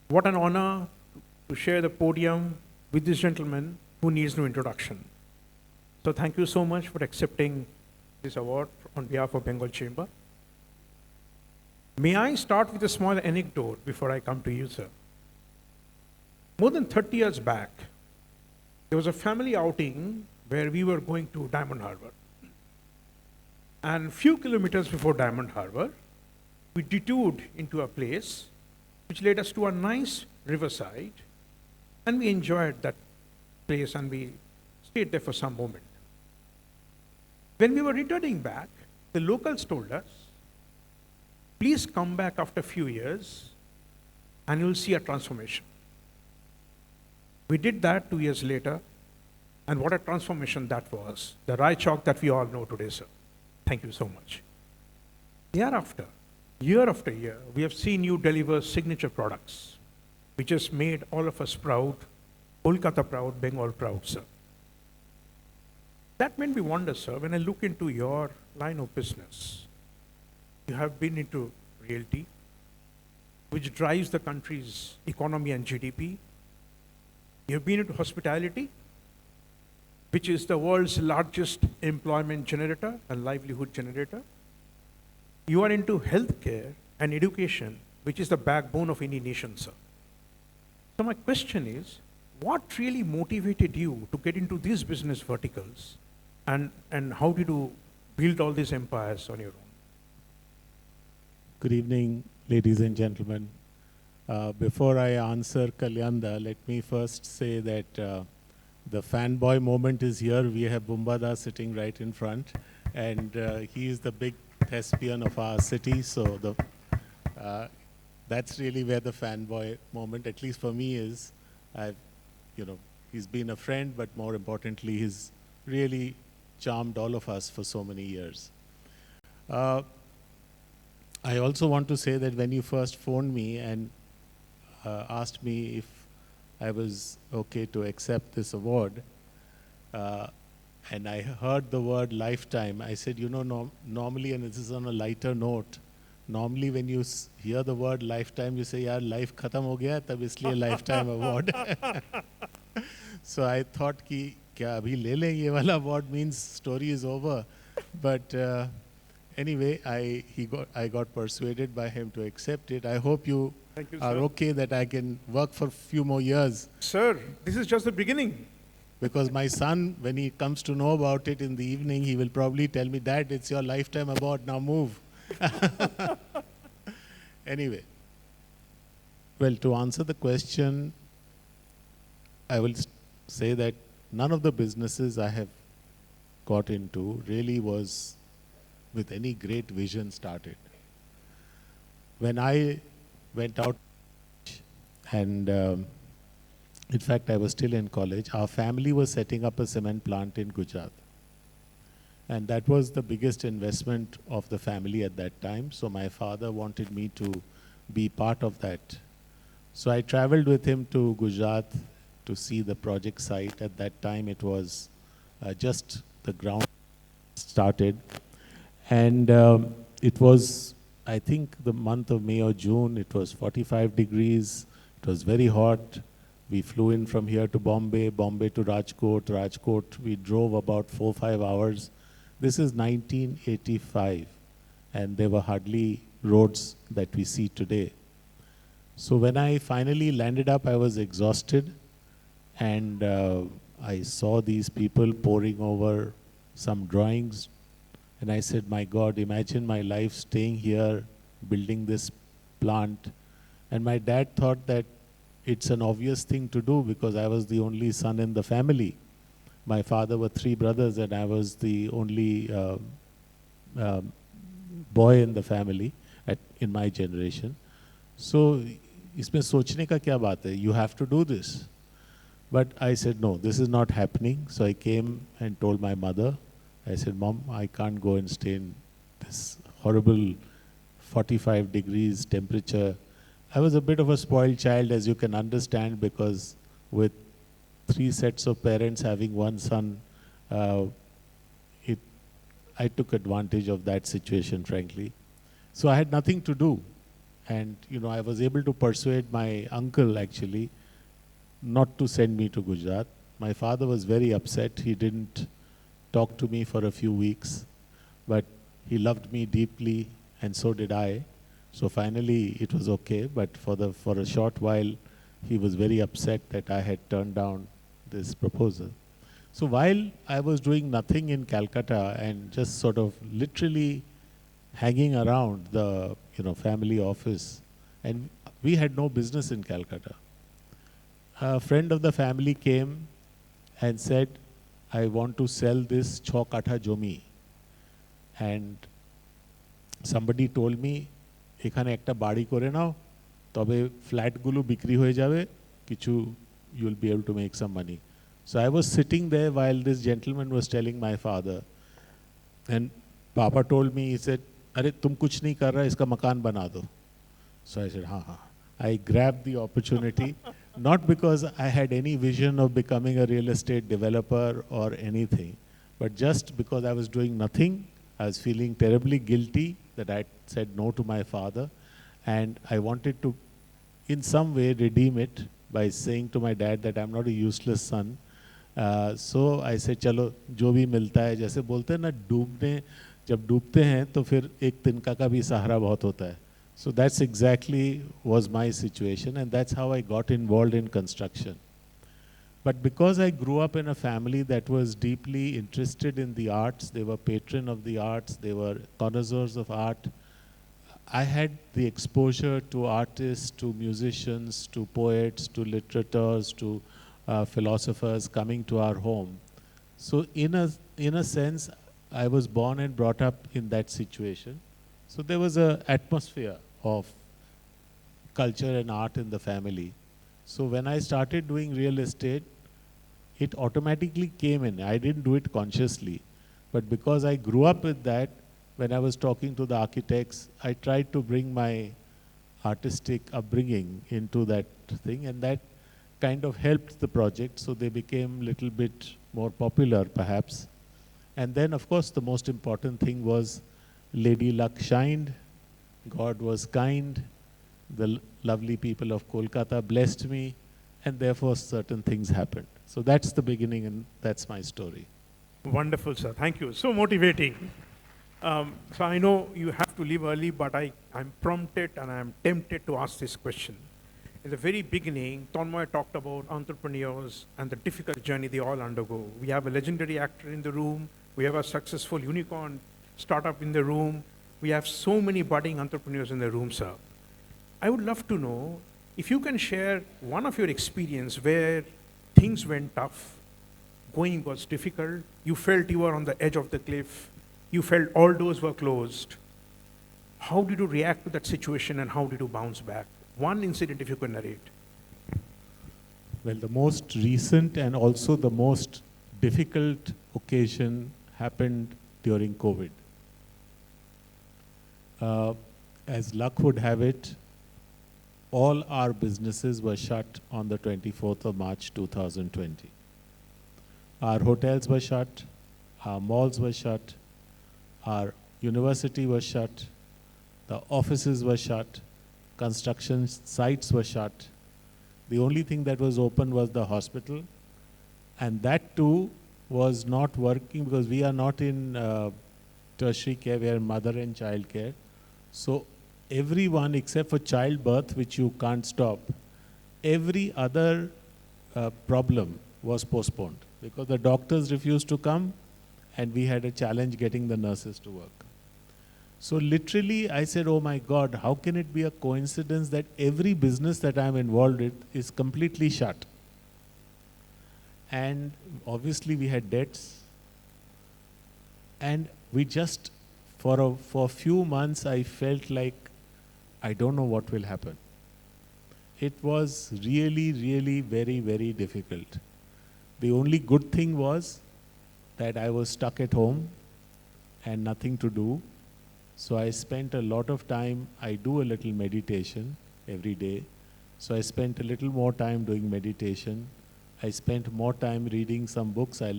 what an honor to share the podium with this gentleman who needs no introduction. So thank you so much for accepting this award on behalf of Bengal Chamber. May I start with a small anecdote before I come to you, sir? More than 30 years back, there was a family outing where we were going to Diamond Harbour. And few kilometers before Diamond Harbour, we detoured into a place which led us to a nice riverside, and we enjoyed that place and we stayed there for some moment. When we were returning back, the locals told us, please come back after a few years and you'll see a transformation. We did that 2 years later, and what a transformation that was. The Rai Chowk that we all know today, sir. Thank you so much. Thereafter, year after year, we have seen you deliver signature products, which has made all of us proud, Kolkata proud, Bengal proud, sir. That made me wonder, sir, when I look into your line of business, you have been into realty, which drives the country's economy and GDP. You have been into hospitality, which is the world's largest employment generator and livelihood generator. You are into healthcare and education, which is the backbone of any nation, sir. So my question is, what really motivated you to get into these business verticals, and how did you build all these empires on your own? Good evening, ladies and gentlemen. Before I answer Kalyanda, let me first say that the fanboy moment is here. We have Bumbada sitting right in front, and he is the big thespian of our city. So that's really where the fanboy moment, at least for me, is. He's been a friend, but more importantly, he's really charmed all of us for so many years. Uh, I also want to say that when you first phoned me and asked me if I was okay to accept this award, uh, and I heard the word lifetime, I said, normally, and this is on a lighter note, normally when you hear the word lifetime, you say, yaar, life khatam ho gaya, tab isliye lifetime award. So I thought ki kya abhi le le ye wala award, means story is over. But anyway, I got persuaded by him to accept it. I hope you Thank you, are sir. okay that I can work for a few more years. Sir, this is just the beginning. Because my son, when he comes to know about it in the evening, he will probably tell me, Dad, it's your lifetime award, now move. Anyway, well, to answer the question, I will say that none of the businesses I have got into really was with any great vision started. When I went out, and in fact, I was still in college, our family was setting up a cement plant in Gujarat. And that was the biggest investment of the family at that time. So my father wanted me to be part of that. So I traveled with him to Gujarat to see the project site. At that time, it was just the ground started. And it was, I think, the month of May or June. It was 45 degrees. It was very hot. We flew in from here to Bombay, Bombay to Rajkot, Rajkot. We drove about 4-5 hours. This is 1985, and there were hardly roads that we see today. So when I finally landed up, I was exhausted, and I saw these people poring over some drawings, and I said, my God, imagine my life staying here, building this plant. And my dad thought that it's an obvious thing to do because I was the only son in the family. My father were 3 brothers, and I was the only boy in the family in my generation. So, इसमें सोचने का क्या बात है? You have to do this. But I said, no, this is not happening. So I came and told my mother. I said, Mom, I can't go and stay in this horrible 45 degrees temperature. I was a bit of a spoiled child, as you can understand, because with 3 sets of parents having 1 son, I took advantage of that situation, frankly. So I had nothing to do. And, I was able to persuade my uncle, actually, not to send me to Gujarat. My father was very upset. He didn't talk to me for a few weeks, but he loved me deeply, and so did I. So finally, it was okay, but for a short while, he was very upset that I had turned down this proposal. So while I was doing nothing in Calcutta and just sort of literally hanging around the family office, and we had no business in Calcutta, a friend of the family came and said, I want to sell this 6 katha jomi. And somebody told me, এখানে একটা বাড়ি করে নাও, তবে ফ্ল্যাটগুলো বিক্রি হয়ে যাবে, কিছু you will be able to make some money. So I was sitting there while this gentleman was telling my father, and Papa told me, he said, अरे तुम कुछ नहीं कर रहा, इसका मकान बना दो. So I said, हाँ. I grabbed the opportunity, not because I had any vision of becoming a real estate developer or anything, but just because I was doing nothing. I was feeling terribly guilty that I said no to my father, and I wanted to, in some way, redeem it by saying to my dad that I'm not a useless son. So I said, चलो जो भी मिलता है, जैसे बोलते हैं ना, जब डूबते हैं तो फिर एक तिनका का भी सहारा बहुत होता है. So that's exactly was my situation, and that's how I got involved in construction. But because I grew up in a family that was deeply interested in the arts, they were patron of the arts, they were connoisseurs of art, I had the exposure to artists, to musicians, to poets, to literateurs, to philosophers coming to our home. So in a sense, I was born and brought up in that situation. So there was an atmosphere of culture and art in the family. So when I started doing real estate, it automatically came in. I didn't do it consciously. But because I grew up with that, when I was talking to the architects, I tried to bring my artistic upbringing into that thing, and that kind of helped the project, so they became a little bit more popular perhaps. And then, of course, the most important thing was Lady Luck shined, God was kind, the lovely people of Kolkata blessed me, and therefore certain things happened. So that's the beginning, and that's my story. Wonderful, sir. Thank you. So motivating. So I know you have to leave early, but I'm prompted and I'm tempted to ask this question. In the very beginning, Tonmoy talked about entrepreneurs and the difficult journey they all undergo. We have a legendary actor in the room. We have a successful unicorn startup in the room. We have so many budding entrepreneurs in the room, sir. I would love to know if you can share one of your experience where things went tough, going was difficult, you felt you were on the edge of the cliff, you felt all doors were closed. How did you react to that situation and how did you bounce back? One incident, if you could narrate. Well, the most recent and also the most difficult occasion happened during COVID. As luck would have it, all our businesses were shut on the 24th of March 2020. Our hotels were shut, our malls were shut, our university was shut, the offices were shut, construction sites were shut. The only thing that was open was the hospital, and that too was not working because we are not in tertiary care, we are in mother and child care. So everyone except for childbirth, which you can't stop, every other problem was postponed because the doctors refused to come and we had a challenge getting the nurses to work. So literally I said, oh my God, how can it be a coincidence that every business that I'm involved in is completely shut? And obviously we had debts, and we just, for a few months I felt like I don't know what will happen. It was really, really very, very difficult. The only good thing was that I was stuck at home and nothing to do. So I spent a lot of time, I do a little meditation every day. So I spent a little more time doing meditation. I spent more time reading some books. I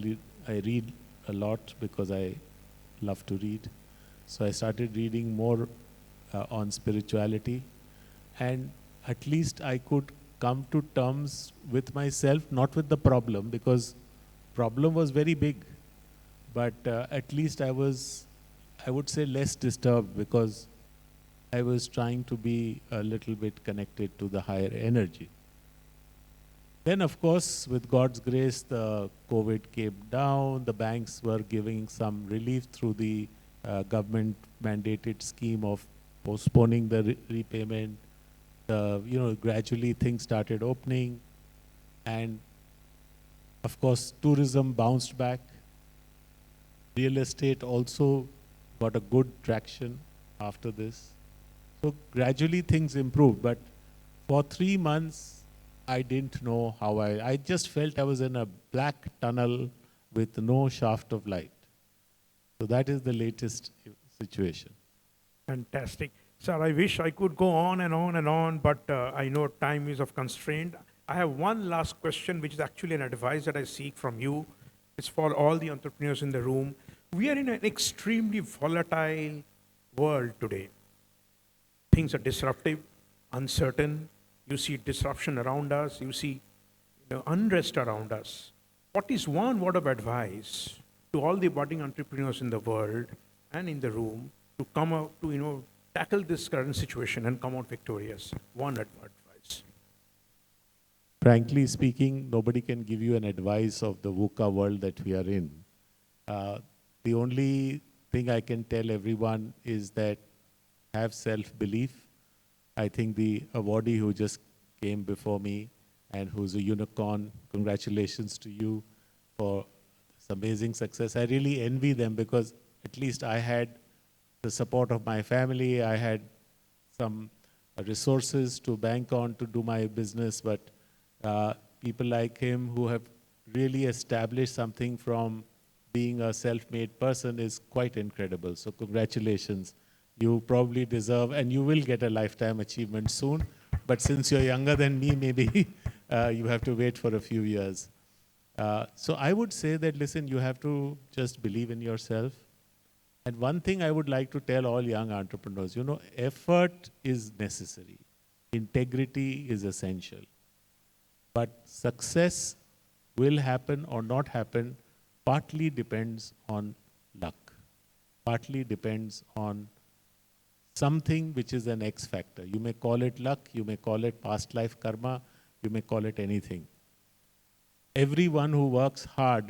read a lot because I love to read. So I started reading more on spirituality, and at least I could come to terms with myself, not with the problem, because problem was very big, but at least I was, I would say, less disturbed because I was trying to be a little bit connected to the higher energy. Then, of course, with God's grace, the COVID came down. The banks were giving some relief through the government mandated scheme of postponing the repayment. Gradually things started opening, and of course tourism bounced back. Real estate also got a good traction after this. So gradually things improved, but for 3 months I didn't know how I just felt I was in a black tunnel with no shaft of light. So that is the latest situation. Fantastic. Sir, I wish I could go on and on and on, but I know time is of constraint. I have one last question, which is actually an advice that I seek from you. It's for all the entrepreneurs in the room. We are in an extremely volatile world today. Things are disruptive, uncertain. You see disruption around us. You see unrest around us. What is one word of advice to all the budding entrepreneurs in the world and in the room to come out to tackle this current situation and come out victorious? One advice. Frankly speaking, nobody can give you an advice of the VUCA world that we are in. The only thing I can tell everyone is that have self-belief. I think the awardee who just came before me and who's a unicorn, congratulations to you for this amazing success. I really envy them because at least I had the support of my family. I had some resources to bank on to do my business, but people like him who have really established something from being a self-made person is quite incredible. So congratulations. You probably deserve, and you will get a lifetime achievement soon. But since you're younger than me, maybe you have to wait for a few years. So I would say that, listen, you have to just believe in yourself. And one thing I would like to tell all young entrepreneurs, effort is necessary. Integrity is essential. But success will happen or not happen partly depends on luck. Partly depends on something which is an X factor. You may call it luck, you may call it past life karma, you may call it anything. Everyone who works hard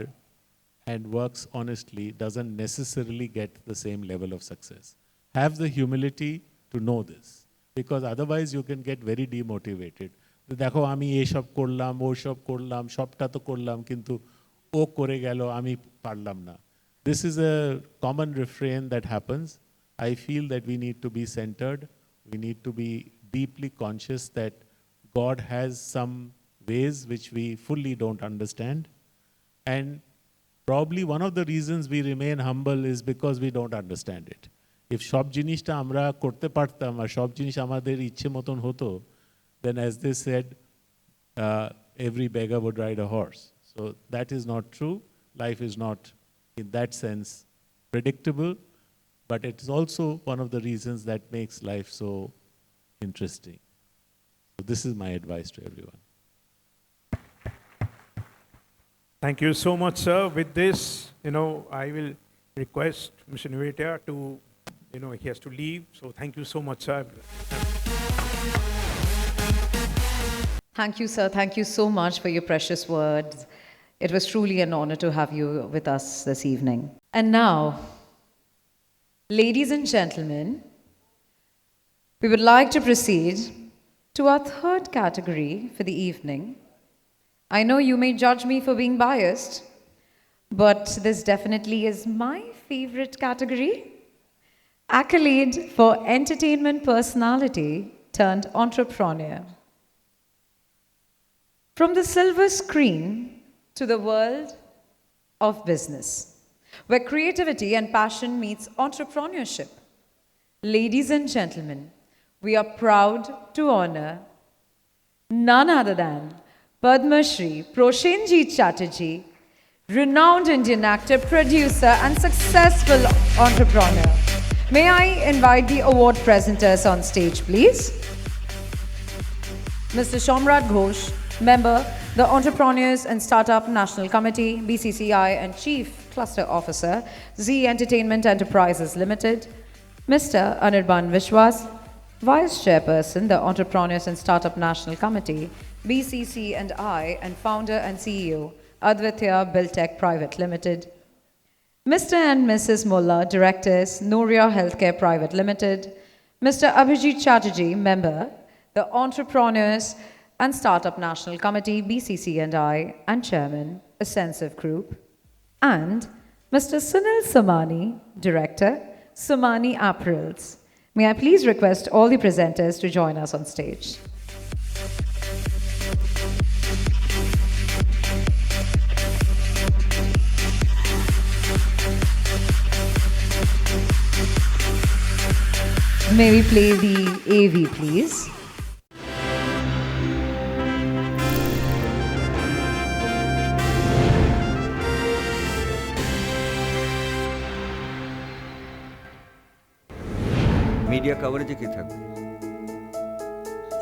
and works honestly doesn't necessarily get the same level of success. Have the humility to know this, because otherwise you can get very demotivated. দেখো আমি এইসব করলাম ওইসব করলাম সবটা তো করলাম কিন্তু ও করে গেল আমি পারলাম না. This is a common refrain that happens. I feel that we need to be centered. We need to be deeply conscious that God has some ways which we fully don't understand. And probably one of the reasons we remain humble is because we don't understand it. If সব জিনিসটা আমরা করতে পারতাম আর সব জিনিস আমাদের ইচ্ছে মতন হতো, then as they said, every beggar would ride a horse. So that is not true. Life is not, in that sense, predictable, but it is also one of the reasons that makes life so interesting. So this is my advice to everyone. Thank you so much, sir. With this, I will request Mr. Nivetia to, he has to leave. So thank you so much, sir. Thank you, sir. Thank you so much for your precious words. It was truly an honor to have you with us this evening. And now, ladies and gentlemen, we would like to proceed to our third category for the evening. I know you may judge me for being biased, but this definitely is my favorite category. Accolade for entertainment personality turned entrepreneur. From the silver screen to the world of business, where creativity and passion meets entrepreneurship. Ladies and gentlemen, we are proud to honor none other than Padma Shri Proshenjit Chatterjee, renowned Indian actor, producer, and successful entrepreneur. May I invite the award presenters on stage, please? Mr. Shomrat Ghosh, Member, the Entrepreneurs and Startup National Committee, BCC&I, and Chief Cluster Officer, Z Entertainment Enterprises Limited. Mr. Anirban Vishwas, Vice Chairperson, the Entrepreneurs and Startup National Committee, BCC&I, and Founder and CEO, Advitya Buildtech Private Limited. Mr. and Mrs. Mullah, Directors, Nouria Healthcare Private Limited. Mr. Abhijit Chatterjee, Member, the Entrepreneurs and Startup National Committee, BCC&I, and Chairman, Ascensive Group. And Mr. Sunil Somani, Director, Somani Apparels. May I please request all the presenters to join us on stage. May we play the AV, please? Media কভারেজে কে থাকবে,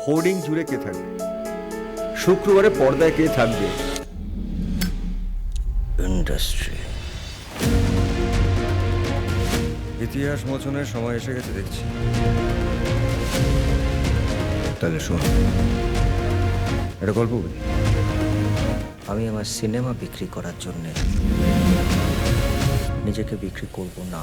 hoarding জুড়ে কে থাকবে, শুক্রবারে পর্দায় কে থাকবে? Industry. ইতিহাস মোচনের সময় এসে গেছে দেখছি। তাহলে শোন, একটা গল্প বলি। আমি আমার সিনেমা বিক্রি করার জন্যে নিজেকে বিক্রি করব না।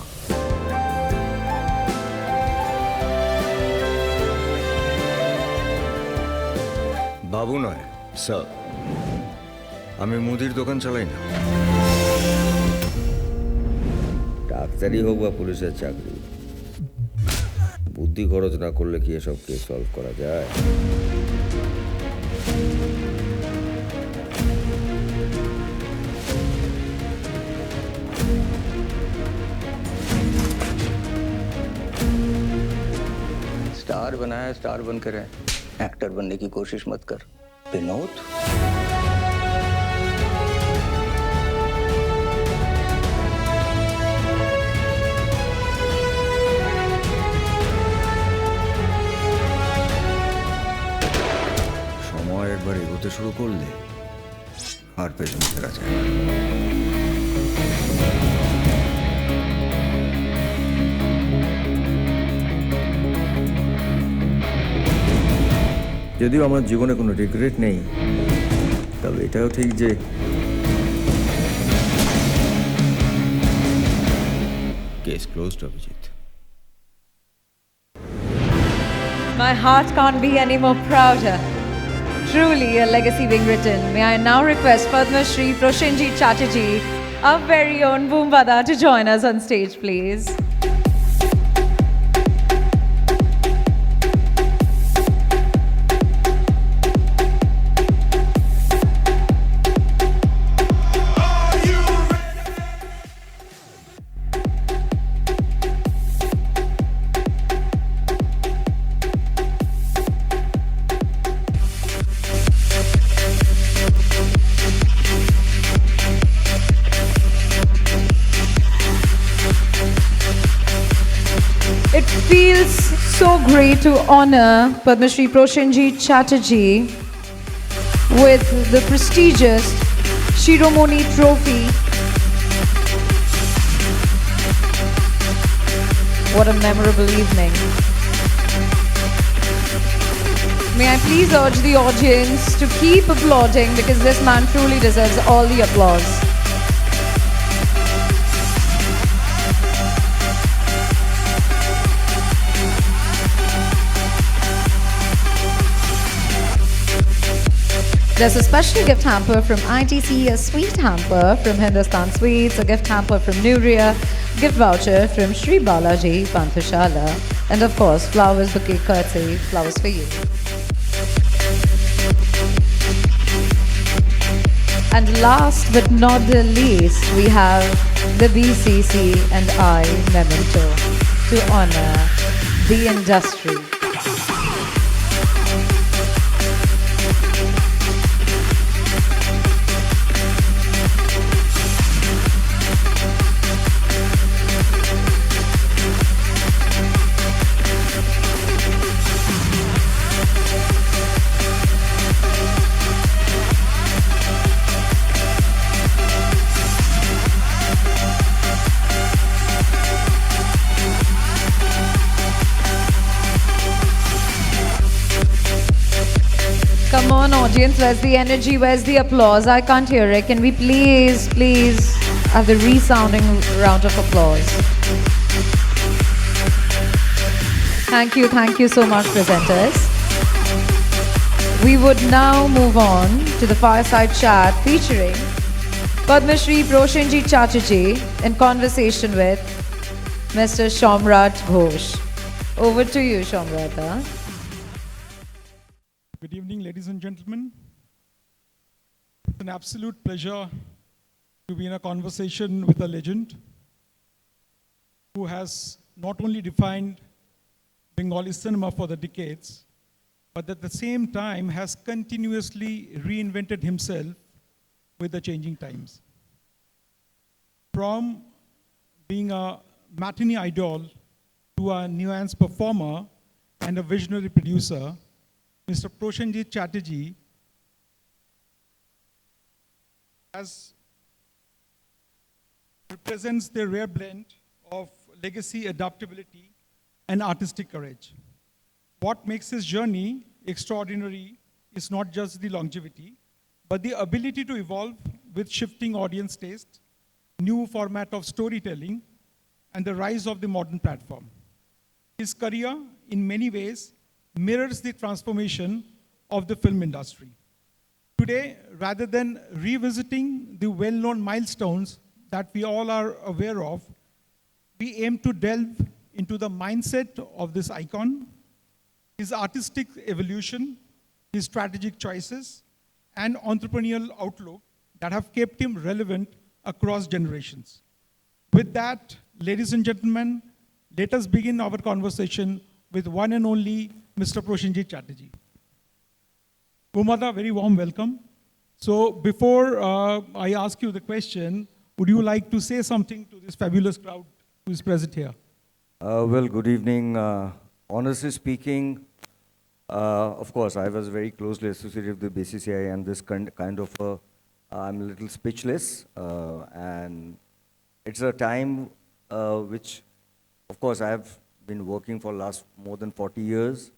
বাবু নয় স্যার, আমি মুদির দোকান চালাই না। ডাক্তারি হোক বা পুলিশের চাকরি, বুদ্ধি খরচ না করলে কি এসব কেস সলভ করা যায়? स्टार बनाया, स्टार बनकर रहे। एक्टर बनने की कोशिश मत कर विनोद। সময় একবার এগোতে শুরু করলে আর পেছনে ফেরা যায় না। যদিও আমার জীবনে কোনো রিগ্রেট নেই, তবে এটাও ঠিক যে case closed Abhijit. My heart can't be any more prouder. Truly a legacy being written. May I now request Padma Shri Proshenjit Chatterjee, our very own Boombada, to join us on stage, please. It feels so great to honor Padma Shri Proshenjit Chatterjee with the prestigious Shiromoni Trophy. What a memorable evening. May I please urge the audience to keep applauding because this man truly deserves all the applause. There's a special gift hamper from ITC, a sweet hamper from Hindustan Sweets, a gift hamper from Nuria, gift voucher from Sri Balaji Panthishala, and of course, flowers bouquet courtesy, flowers for you. And last but not the least, we have the BCC&I memento to honor the industry. Come on, audience, where's the energy, where's the applause? I can't hear it. Can we please have the resounding round of applause? Thank you so much, presenters. We would now move on to the fireside chat featuring Padma Shri Proshenjit Chatterjee in conversation with Mr. Shamrat Ghosh. Over to you, Shamrata. Good evening, ladies and gentlemen. It's an absolute pleasure to be in a conversation with a legend who has not only defined Bengali cinema for the decades, but at the same time has continuously reinvented himself with the changing times. From being a matinee idol to a nuanced performer and a visionary producer, Mr. Proshenjit Chatterjee represents the rare blend of legacy, adaptability, and artistic courage. What makes his journey extraordinary is not just the longevity, but the ability to evolve with shifting audience taste, new format of storytelling, and the rise of the modern platform. His career, in many ways, mirrors the transformation of the film industry. Today, rather than revisiting the well-known milestones that we all are aware of, we aim to delve into the mindset of this icon, his artistic evolution, his strategic choices, and entrepreneurial outlook that have kept him relevant across generations. With that, ladies and gentlemen, let us begin our conversation with one and only Mr. Proshenjit Chatterjee. Bhumada, very warm welcome. So before I ask you the question, would you like to say something to this fabulous crowd who is present here? Well, good evening. Honestly speaking, of course, I was very closely associated with the BCCI and this kind of, I'm a little speechless. And it's a time which, of course, I have been working for last more than 40 years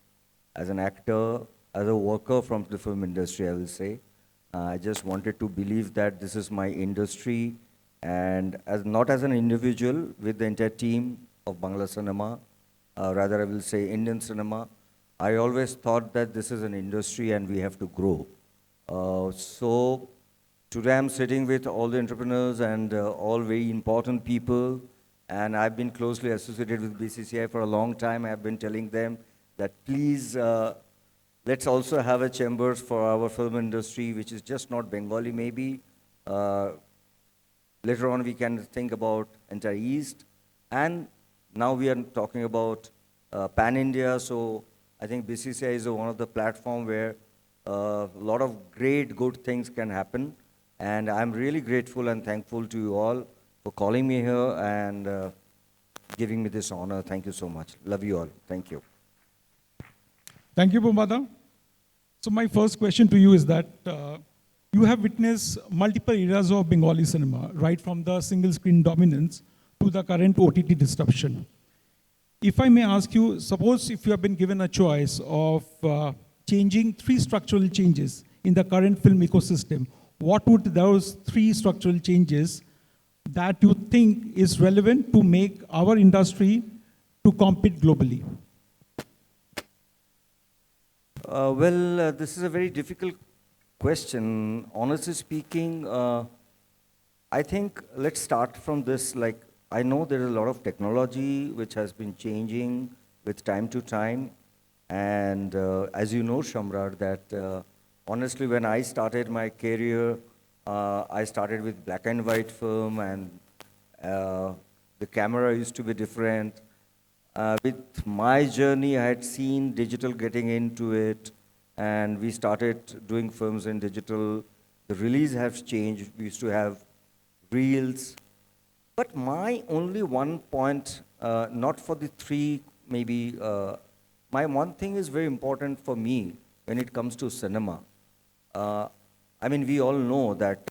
as an actor, as a worker from the film industry, I will say. I just wanted to believe that this is my industry, and not as an individual, with the entire team of Bangla cinema, rather I will say Indian cinema. I always thought that this is an industry and we have to grow. So today I'm sitting with all the entrepreneurs and all very important people, and I've been closely associated with BCCI for a long time. I've been telling them that please, let's also have a chambers for our film industry, which is just not Bengali maybe. Later on we can think about entire East. And now we are talking about Pan-India, so I think BCCI is one of the platform where a lot of great, good things can happen. And I'm really grateful and thankful to you all for calling me here and giving me this honor. Thank you so much. Love you all. Thank you. Thank you, Bhumada. So my first question to you is that you have witnessed multiple eras of Bengali cinema, right from the single screen dominance to the current OTT disruption. If I may ask you, suppose if you have been given a choice of changing 3 structural changes in the current film ecosystem, what would those 3 structural changes that you think is relevant to make our industry to compete globally? Well, this is a very difficult question. Honestly speaking, I think let's start from this. Like, I know there is a lot of technology which has been changing with time to time. And as you know, Shamrar, that honestly, when I started my career, I started with black and white film, and the camera used to be different. With my journey, I had seen digital getting into it, and we started doing films in digital. The release has changed. We used to have reels. But my only one point, not for the 3, maybe, my one thing is very important for me when it comes to cinema. I mean, we all know that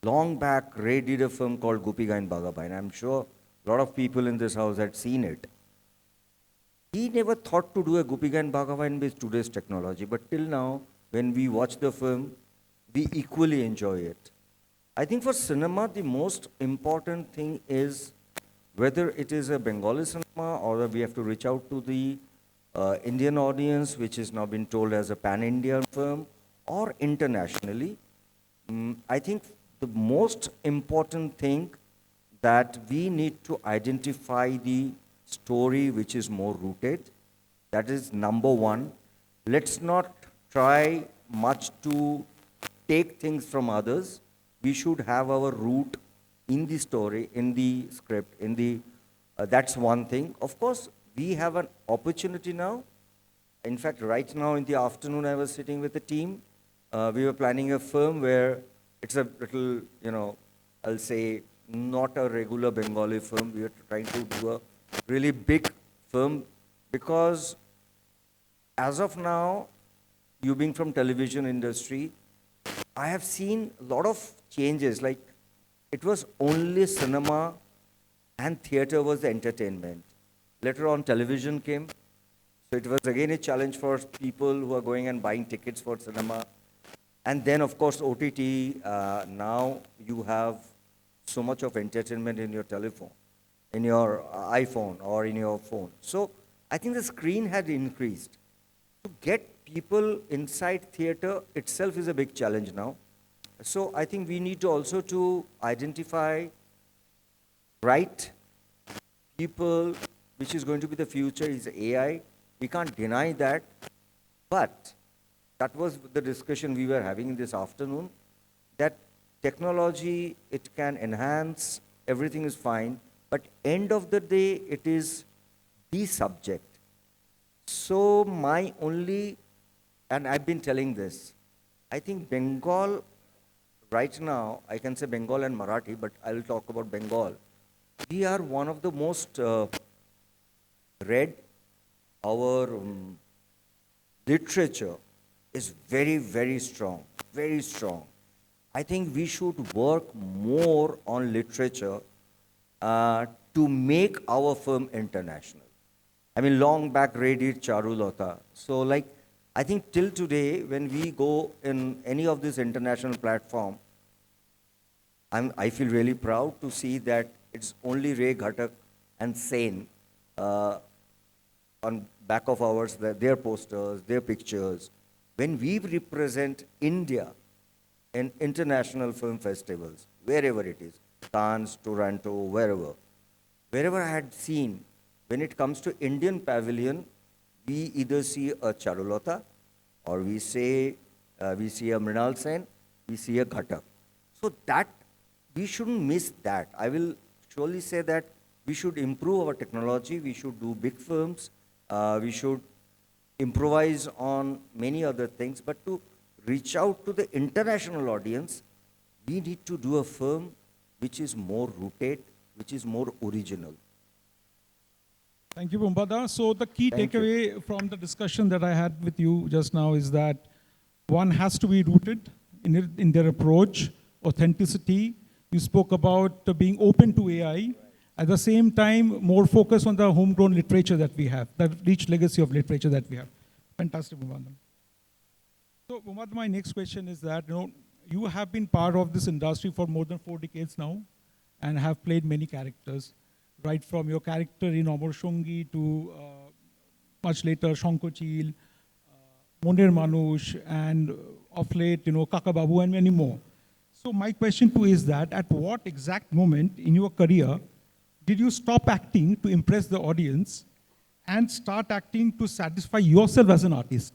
long back, Ray did a film called Gopiga and Bagabai, and I'm sure a lot of people in this house had seen it. He never thought to do a Gopiga and Bhagavan with today's technology, but till now, when we watch the film, we equally enjoy it. I think for cinema, the most important thing is whether it is a Bengali cinema or we have to reach out to the Indian audience, which is now been told as a pan-Indian film, or internationally. I think the most important thing that we need to identify the story which is more rooted. That is number one. Let's not try much to take things from others. We should have our root in the story, in the script, in the, that's one thing. Of course, we have an opportunity now. In fact, right now in the afternoon, I was sitting with the team. We were planning a film where it's a little, you know, I'll say, not a regular Bengali film. We are trying to do a really big film because as of now, you being from television industry, I have seen a lot of changes. Like, it was only cinema and theater was the entertainment. Later on, television came. So it was again a challenge for people who are going and buying tickets for cinema. And then, of course, OTT. Now you have so much of entertainment in your telephone, in your iPhone or in your phone. So I think the screen had increased. To get people inside theater itself is a big challenge now. So I think we need to also to identify right people, which is going to be the future, is AI. We can't deny that. But that was the discussion we were having this afternoon, that technology, it can enhance, everything is fine, but end of the day, it is the subject. So my only, and I've been telling this, I think Bengal, right now, I can say Bengal and Marathi, but I'll talk about Bengal. We are one of the most read. Our literature is very, very strong, very strong. I think we should work more on literature to make our film international. I mean, long back, Ray did Charulata. So, like, I think till today, when we go in any of this international platform, I feel really proud to see that it's only Ray, Ghatak, and Sen on back of ours, their posters, their pictures. When we represent India in international film festivals, wherever it is, Cannes, Toronto, wherever I had seen, when it comes to Indian pavilion, we either see a Charulata or we see a Mrinal Sen, we see a Ghatak. So that, we shouldn't miss that. I will surely say that we should improve our technology, we should do big films, we should improvise on many other things, but to reach out to the international audience, we need to do a film which is more rooted, which is more original. Thank you, Bumbada. So the key takeaway from the discussion that I had with you just now is that one has to be rooted in their approach, authenticity. You spoke about being open to AI. At the same time, more focus on the homegrown literature that we have, the rich legacy of literature that we have. Fantastic, Bumbada. So, Bumbada, my next question is that, you have been part of this industry for more than 4 decades now and have played many characters, right from your character in Amar Shungi to much later Shankochil, Monir Manush, and of late, Kaka Babu and many more. So my question to you is that at what exact moment in your career did you stop acting to impress the audience and start acting to satisfy yourself as an artist?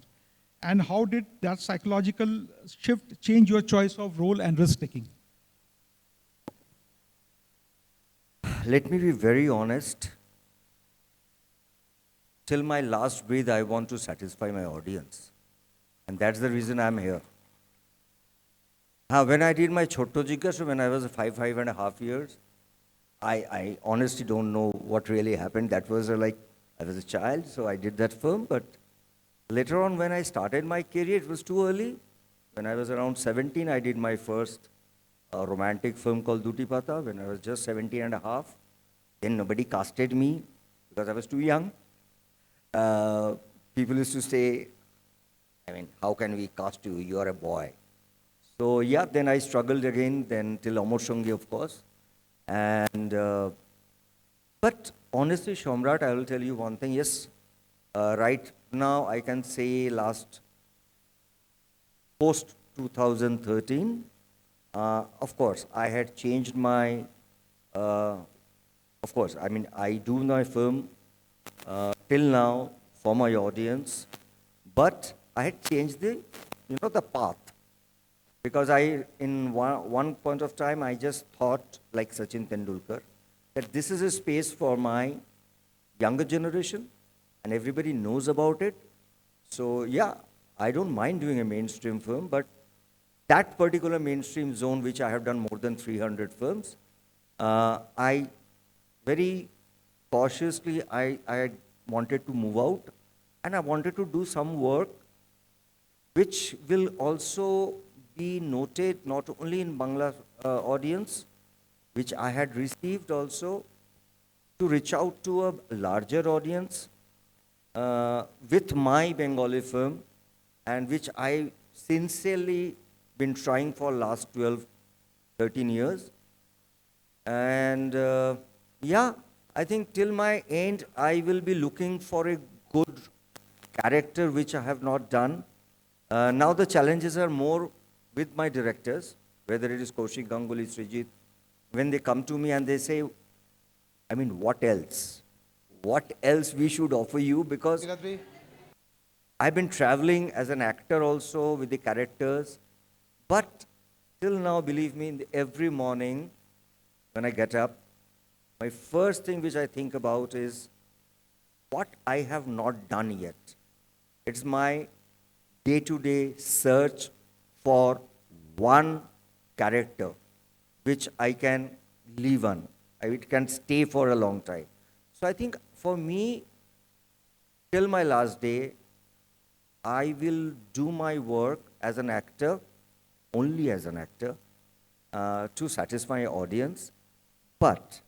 And how did that psychological shift change your choice of role and risk-taking? Let me be very honest. Till my last breath, I want to satisfy my audience. And that's the reason I'm here. When I did my Chotto Jigasha, when I was 5.5 years, I honestly don't know what really happened. That was I was a child, so I did that film. But later on, when I started my career, it was too early. When I was around 17, I did my first romantic film called Duti Pata when I was just 17.5. Then nobody casted me because I was too young. People used to say, how can we cast you? You are a boy. So yeah, then I struggled again, then till Amar Shungi, of course. And, but honestly, Shomrat, I will tell you one thing. Yes, right now I can say post 2013, of course, I had changed my, I do my film till now for my audience, but I had changed the path. Because in one point of time, I just thought, like Sachin Tendulkar, that this is a space for my younger generation, and everybody knows about it. So yeah, I don't mind doing a mainstream film, but that particular mainstream zone, which I have done more than 300 films, I very cautiously, I wanted to move out, and I wanted to do some work which will also be noted not only in Bangla audience, which I had received also, to reach out to a larger audience with my Bengali film, and which I sincerely been trying for last 12, 13 years. And yeah, I think till my end, I will be looking for a good character which I have not done. Now the challenges are more with my directors, whether it is Kaushik Ganguly, Srijit, when they come to me and they say, what else? What else we should offer you? Because I've been traveling as an actor also with the characters, but till now, believe me, every morning when I get up, my first thing which I think about is what I have not done yet. It's my day-to-day search for one character which I can live on. It can stay for a long time. So I think for me, till my last day, I will do my work as an actor, only as an actor, to satisfy audience. But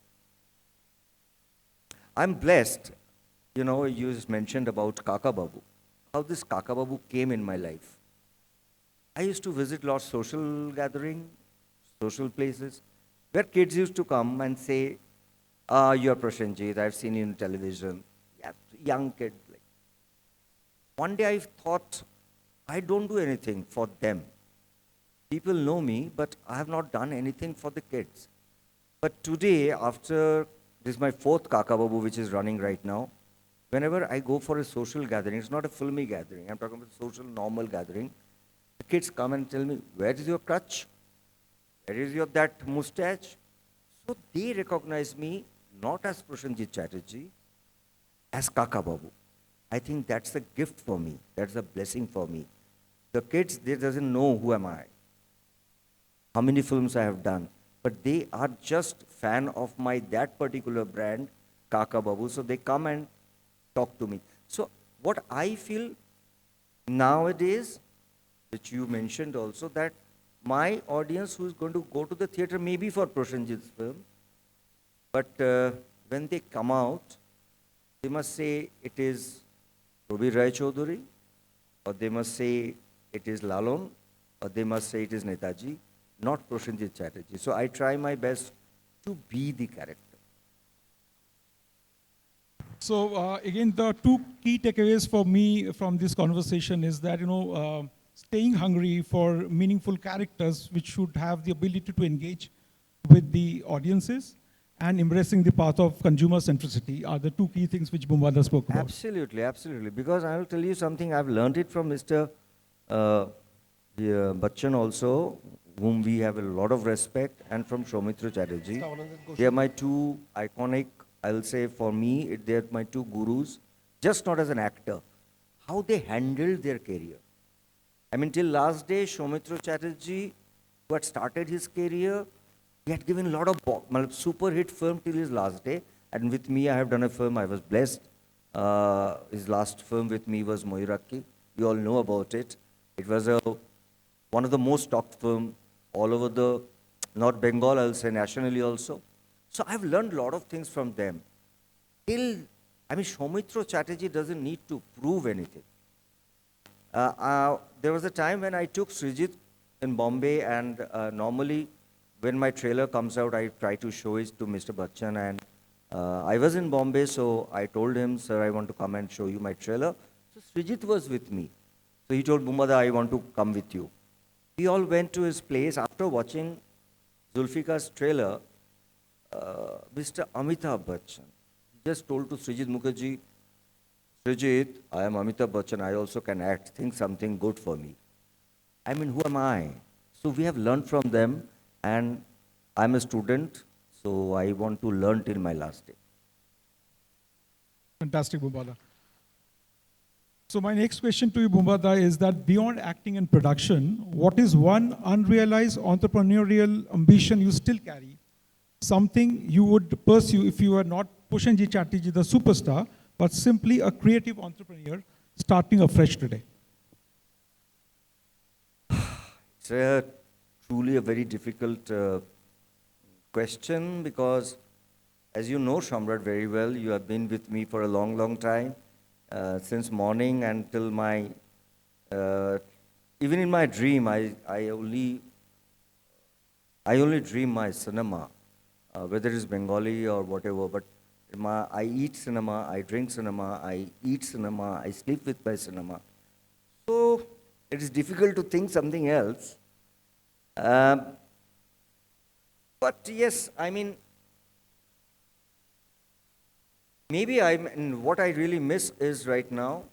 I'm blessed. You know, you just mentioned about Kaka Babu, how this Kaka Babu came in my life. I used to visit lots of social gathering, social places, where kids used to come and say, you're Prashanjit, I've seen you in television. Yeah, young kid. Like. One day I thought, I don't do anything for them. People know me, but I have not done anything for the kids. But today, after, this is my 4th Kaka Babu, which is running right now, whenever I go for a social gathering, it's not a filmy gathering, I'm talking about social, normal gathering, the kids come and tell me, where is your crutch? Where is your that mustache? So they recognize me not as Prashanjit Chatterjee, as Kaka Babu. I think that's a gift for me. That's a blessing for me. The kids, they doesn't know who am I, how many films I have done, but they are just fan of my that particular brand, Kaka Babu. So they come and talk to me. So what I feel nowadays, which you mentioned also, that my audience who is going to go to the theater maybe for Prashanjit's film, but when they come out, they must say it is Prabir Rai Chaudhary, or they must say it is Lalon, or they must say it is Netaji, not Prashanjit Chatterjee. So I try my best to be the character. So again, the two key takeaways for me from this conversation is that, staying hungry for meaningful characters which should have the ability to engage with the audiences and embracing the path of consumer centricity are the two key things which Bhumbada spoke about. Absolutely, absolutely. Because I will tell you something, I've learned it from Mr. Bachchan also, whom we have a lot of respect, and from Soumitra Chatterjee. They are my two iconic, I'll say for me, they are my two gurus, just not as an actor, how they handled their career. I mean, till last day, Soumitra Chatterjee, who had started his career, he had given a lot of super hit film till his last day. And with me, I have done a film, I was blessed. His last film with me was Moiraki. You all know about it. It was one of the most talked film all over the North Bengal, I'll say nationally also. So I've learned a lot of things from them. Soumitra Chatterjee doesn't need to prove anything. There was a time when I took Srijit in Bombay, and normally when my trailer comes out, I try to show it to Mr. Bachchan. And I was in Bombay, so I told him, sir, I want to come and show you my trailer. So Srijit was with me. So he told Bhumbada, I want to come with you. We all went to his place. After watching Zulfikar's trailer, Mr. Amitabh Bachchan just told to Srijit Mukherjee, Srijit, I am Amitabh Bachchan, I also can act, think something good for me. I mean, who am I? So we have learned from them, and I'm a student, so I want to learn till my last day. Fantastic, Bhumbada. So my next question to you, Bhumbada, is that beyond acting and production, what is one unrealized entrepreneurial ambition you still carry? Something you would pursue if you were not Prashanjit Chatterjee, the superstar, but simply a creative entrepreneur starting afresh today? It's truly a very difficult question, because as you know, Shamrat, very well, you have been with me for a long, long time, since morning until my, even in my dream, I only dream my cinema, whether it's Bengali or whatever, but I eat cinema, I drink cinema, I eat cinema, I sleep with my cinema. So it is difficult to think something else. But yes, maybe what I really miss is right now,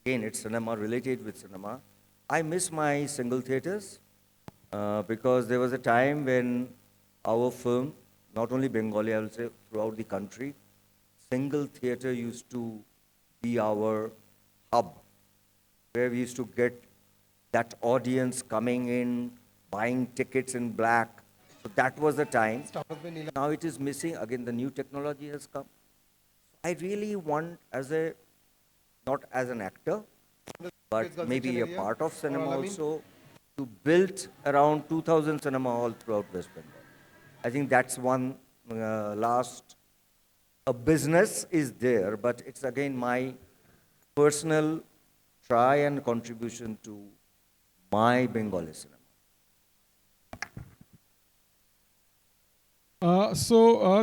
again, it's cinema, related with cinema. I miss my single theaters, because there was a time when our film, not only Bengali, I will say throughout the country, single theater used to be our hub, where we used to get that audience coming in, buying tickets in black. So that was the time. Now it is missing. Again, the new technology has come. I really want, not as an actor, but maybe a part of cinema also, to build around 2,000 cinema halls throughout West Bengal. I think that's one last. A business is there, but it's again my personal try and contribution to my Bengali cinema.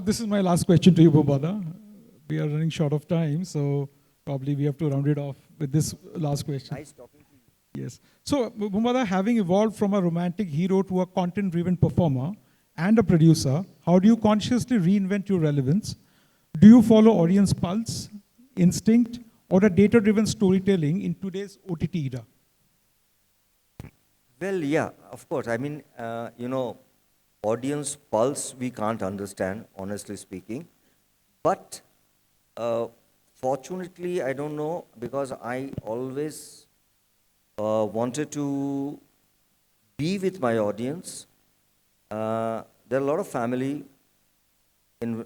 This is my last question to you, Bhubada. We are running short of time, so probably we have to round it off with this last question. Nice talking to you. Yes. So, Bhubada, having evolved from a romantic hero to a content-driven performer and a producer, how do you consciously reinvent your relevance? Do you follow audience pulse, instinct, or a data-driven storytelling in today's OTT era? Well, yeah, of course. I mean, audience pulse we can't understand, honestly speaking. But fortunately, I don't know, because I always wanted to be with my audience. There are a lot of family in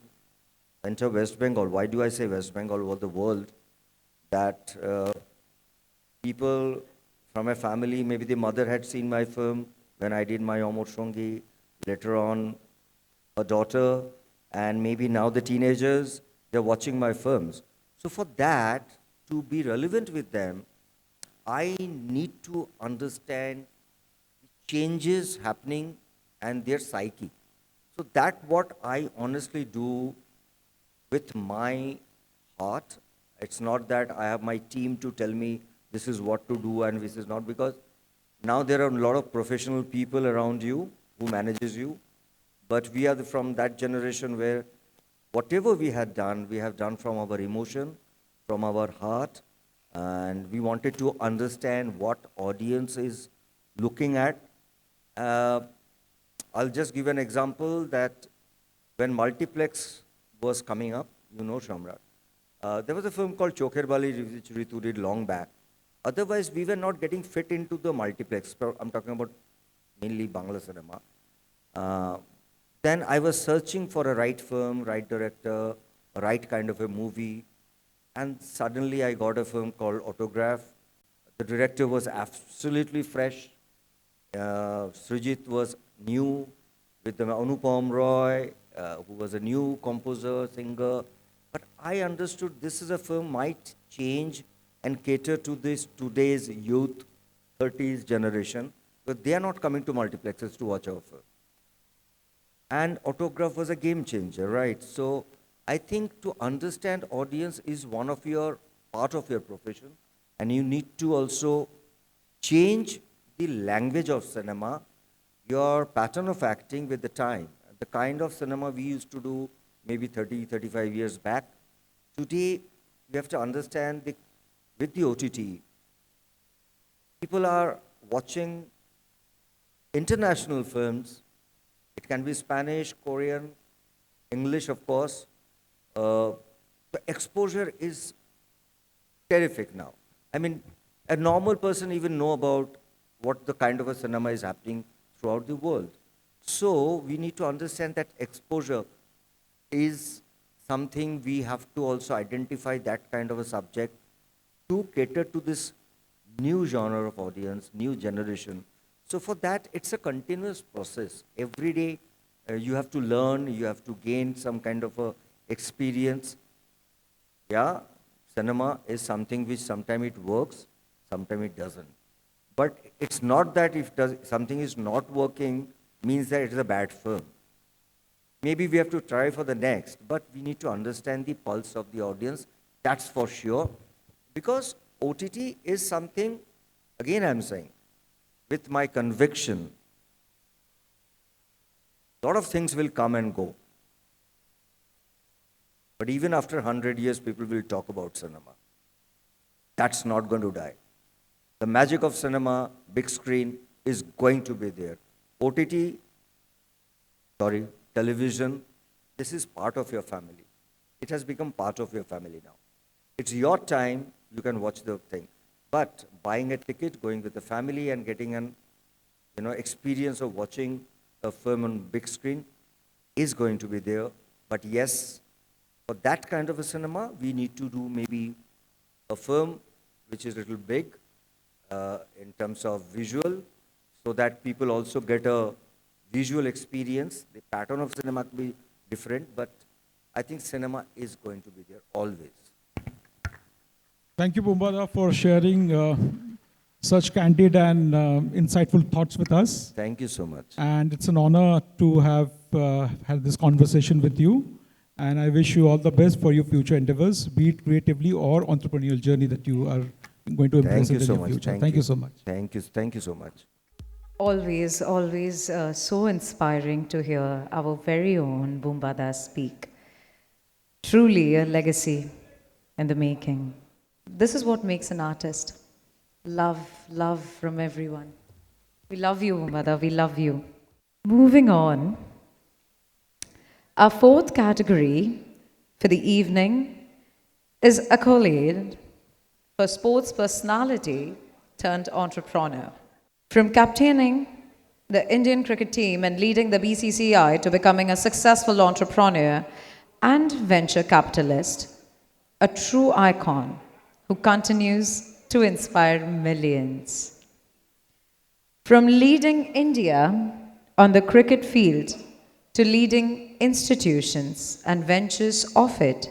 enter West Bengal. Why do I say West Bengal or the world? That people from a family, maybe the mother had seen my film when I did my Omar Shongi, later on a daughter, and maybe now the teenagers, they're watching my films. So for that, to be relevant with them, I need to understand the changes happening and their psyche. So that's what I honestly do with my heart. It's not that I have my team to tell me this is what to do and this is not, because now there are a lot of professional people around you who manages you. But we are from that generation where whatever we have done from our emotion, from our heart, and we wanted to understand what audience is looking at. I'll just give an example that when multiplex was coming up, Shamrat, there was a film called Chokher Bali, which Ritu did long back. Otherwise, we were not getting fit into the multiplex. I'm talking about mainly Bangla cinema. Then I was searching for a right film, right director, a right kind of a movie. And suddenly I got a film called Autograph. The director was absolutely fresh. Srijit was new with the Anupam Roy, who was a new composer, singer. But I understood this is a film might change and cater to this today's youth, 30s generation, but they are not coming to multiplexes to watch our film. And Autograph was a game changer, right? So I think to understand audience is one of your part of your profession, and you need to also change the language of cinema, your pattern of acting with the time. The kind of cinema we used to do maybe 30, 35 years back. Today, we have to understand with the OTT, people are watching international films. It can be Spanish, Korean, English, of course. The exposure is terrific now. I mean, a normal person even know about what the kind of a cinema is happening throughout the world. So we need to understand that exposure is something we have to also identify that kind of a subject to cater to this new genre of audience, new generation. So for that, it's a continuous process. Every day, you have to learn, you have to gain some kind of a experience. Yeah, cinema is something which sometimes it works, sometimes it doesn't. But it's not that if something is not working, means that it is a bad film. Maybe we have to try for the next, but we need to understand the pulse of the audience, that's for sure. Because OTT is something, again I'm saying, with my conviction, a lot of things will come and go. But even after 100 years, people will talk about cinema. That's not going to die. The magic of cinema, big screen, is going to be there. OTT, television, this is part of your family. It has become part of your family now. It's your time, you can watch the thing. But buying a ticket, going with the family and getting an experience of watching a film on big screen is going to be there. But yes, for that kind of a cinema, we need to do maybe a film which is a little big in terms of visual, so that people also get a visual experience. The pattern of cinema can be different, but I think cinema is going to be there always. Thank you, Bumbada, for sharing such candid and insightful thoughts with us. Thank you so much. And it's an honor to have had this conversation with you. And I wish you all the best for your future endeavors, be it creatively or entrepreneurial journey that you are going to impress in the near future. Thank you so much. Thank you. Thank you so much. Always, always so inspiring to hear our very own Bumbada speak. Truly a legacy in the making. This is what makes an artist. Love, love from everyone. We love you, Bumbada, we love you. Moving on, our fourth category for the evening is accolade for sports personality turned entrepreneur. From captaining the Indian cricket team and leading the BCC&I to becoming a successful entrepreneur and venture capitalist, a true icon who continues to inspire millions. From leading India on the cricket field to leading institutions and ventures of it,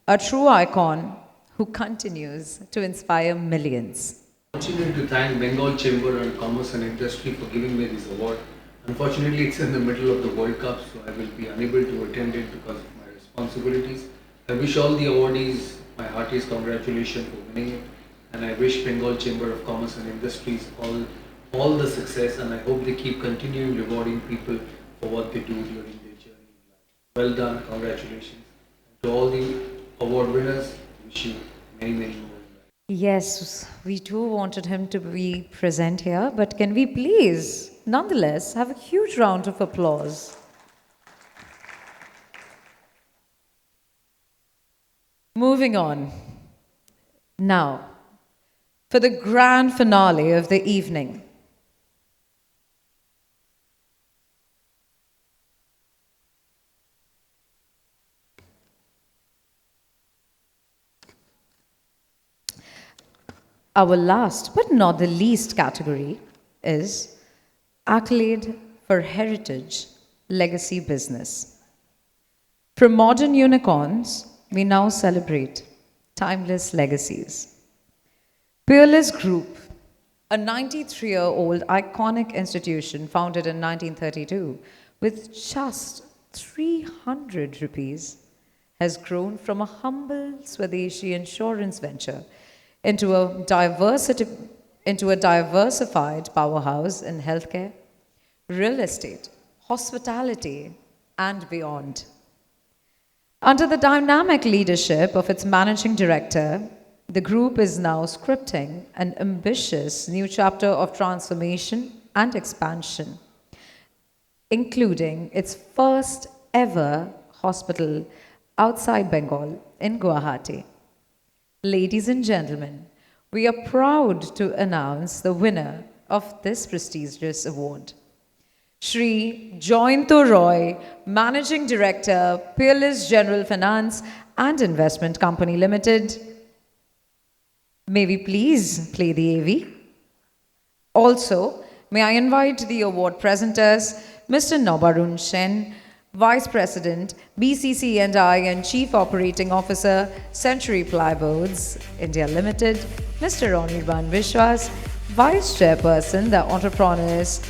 a true icon who continues to inspire millions. Fortunate to thank Bengal Chamber and Commerce and Industry for giving me this award. Unfortunately, it's in the middle of the World Cup, so I will be unable to attend it because of my responsibilities. I wish all the awardees my heartiest congratulations for winning it, and I wish Bengal Chamber of Commerce and Industries all the success, and I hope they keep continuing rewarding people for what they do during their journey in life. Well done, congratulations. And to all the award winners, I wish you many, many more. Yes, we too wanted him to be present here, but can we please, nonetheless, have a huge round of applause? Moving on. Now, for the grand finale of the evening. Our last but not the least category is accolade for heritage legacy business. From modern unicorns, we now celebrate timeless legacies. Peerless Group, a 93-year-old iconic institution founded in 1932 with just 300 rupees, has grown from a humble Swadeshi insurance venture into a diversified powerhouse in healthcare, real estate, hospitality, and beyond. Under the dynamic leadership of its managing director, the group is now scripting an ambitious new chapter of transformation and expansion, including its first ever hospital outside Bengal in Guwahati. Ladies and gentlemen, we are proud to announce the winner of this prestigious award. Shri Jointo Roy, Managing Director, Peerless General Finance and Investment Company Limited. May we please play the AV? Also, may I invite the award presenters, Mr. Nobarun Shen, Vice President, BCC&I and Chief Operating Officer, Century Plyboards, India Limited, Mr. Anirban Vishwas, Vice Chairperson, the Entrepreneurs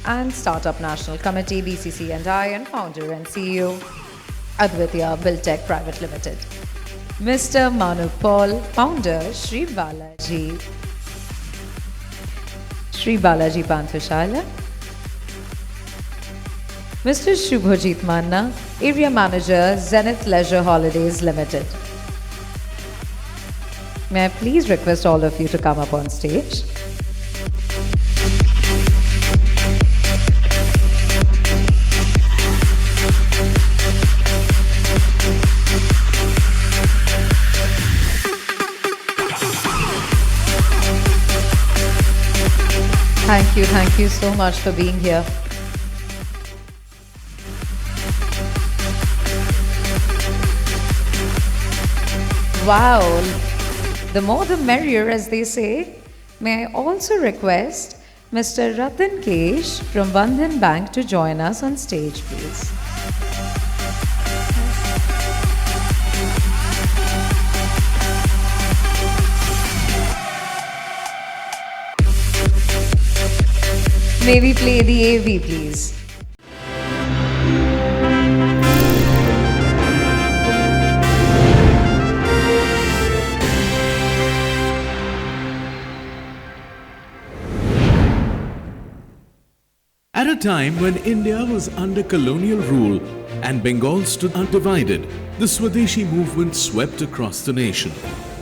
and Startup National Committee, BCC&I, and Founder and CEO, Advitya Buildtech Private Limited. Mr. Manu Paul, Founder, Sri Balaji Pantharshala. Mr. Shubhajit Manna, Area Manager, Zenith Leisure Holidays Limited. May I please request all of you to come up on stage? Thank you so much for being here. Wow, the more the merrier, as they say. May I also request Mr. Ratan Kesh from Bandhan Bank to join us on stage, please. May we play the AV, please? At a time when India was under colonial rule and Bengal stood undivided, the Swadeshi movement swept across the nation.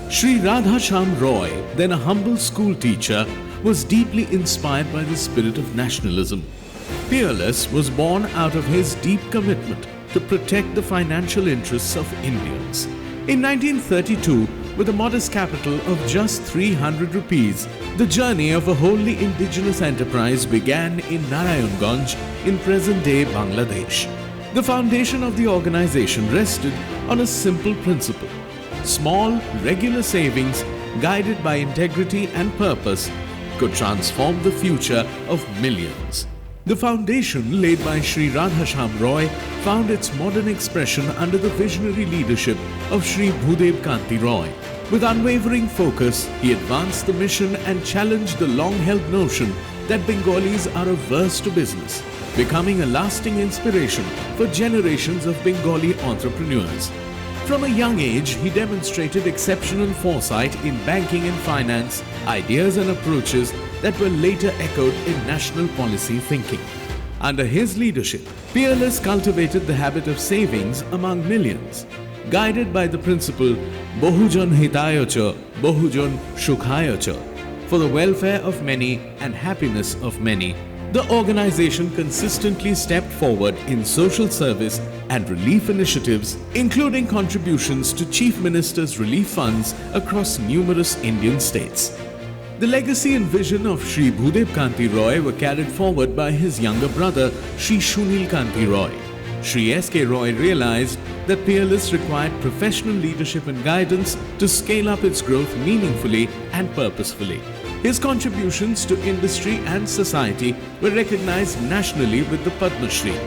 Sri Radhasham Roy, then a humble school teacher, was deeply inspired by the spirit of nationalism. Peerless was born out of his deep commitment to protect the financial interests of Indians. In 1932, with a modest capital of just 300 rupees, the journey of a wholly indigenous enterprise began in Narayanganj in present-day Bangladesh. The foundation of the organization rested on a simple principle. Small, regular savings, guided by integrity and purpose, could transform the future of millions. The foundation laid by Sri Radhasham Roy found its modern expression under the visionary leadership of Sri Bhudev Kanti Roy. With unwavering focus, he advanced the mission and challenged the long-held notion that Bengalis are averse to business, becoming a lasting inspiration for generations of Bengali entrepreneurs. From a young age, he demonstrated exceptional foresight in banking and finance, ideas and approaches that were later echoed in national policy thinking. Under his leadership, Peerless cultivated the habit of savings among millions. Guided by the principle Bohujan Hitaya Cha, Bohujan Shukhaya Cha, for the welfare of many and happiness of many, the organization consistently stepped forward in social service and relief initiatives, including contributions to Chief Minister's relief funds across numerous Indian states. The legacy and vision of Sri Bhudev Kanti Roy were carried forward by his younger brother, Sri Shunil Kanti Roy. Sri S.K. Roy realized that Peerless required professional leadership and guidance to scale up its growth meaningfully and purposefully. His contributions to industry and society were recognized nationally with the Padma Shri.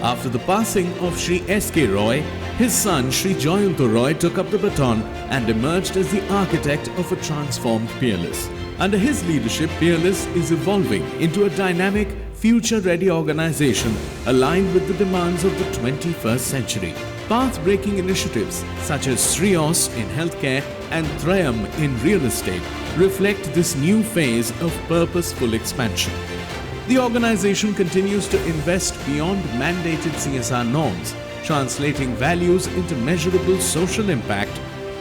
After the passing of Sri S.K. Roy, his son Sri Jayanto Roy took up the baton and emerged as the architect of a transformed Peerless. Under his leadership, Peerless is evolving into a dynamic, future-ready organization aligned with the demands of the 21st century. Path-breaking initiatives such as Srios in healthcare and Trayam in real estate reflect this new phase of purposeful expansion. The organization continues to invest beyond mandated CSR norms, translating values into measurable social impact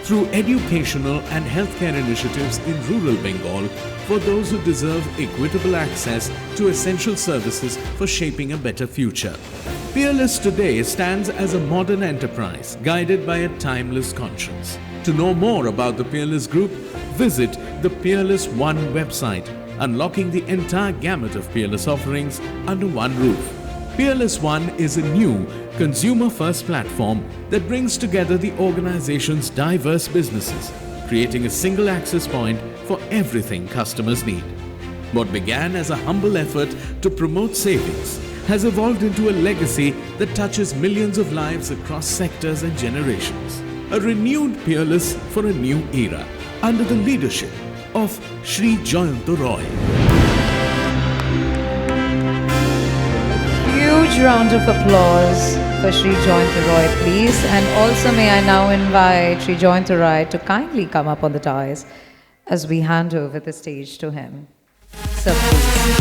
through educational and healthcare initiatives in rural Bengal for those who deserve equitable access to essential services for shaping a better future. Peerless today stands as a modern enterprise guided by a timeless conscience. To know more about the Peerless Group, visit the Peerless One website, unlocking the entire gamut of Peerless offerings under one roof. Peerless One is a new, consumer-first platform that brings together the organization's diverse businesses, creating a single access point for everything customers need. What began as a humble effort to promote savings has evolved into a legacy that touches millions of lives across sectors and generations. A renewed Peerless for a new era, under the leadership of Sri Jayanto Roy. Huge round of applause for Sri Jayanto Roy, please. And also may I now invite Sri Jayanto Roy to kindly come up on the dais as we hand over the stage to him. So please.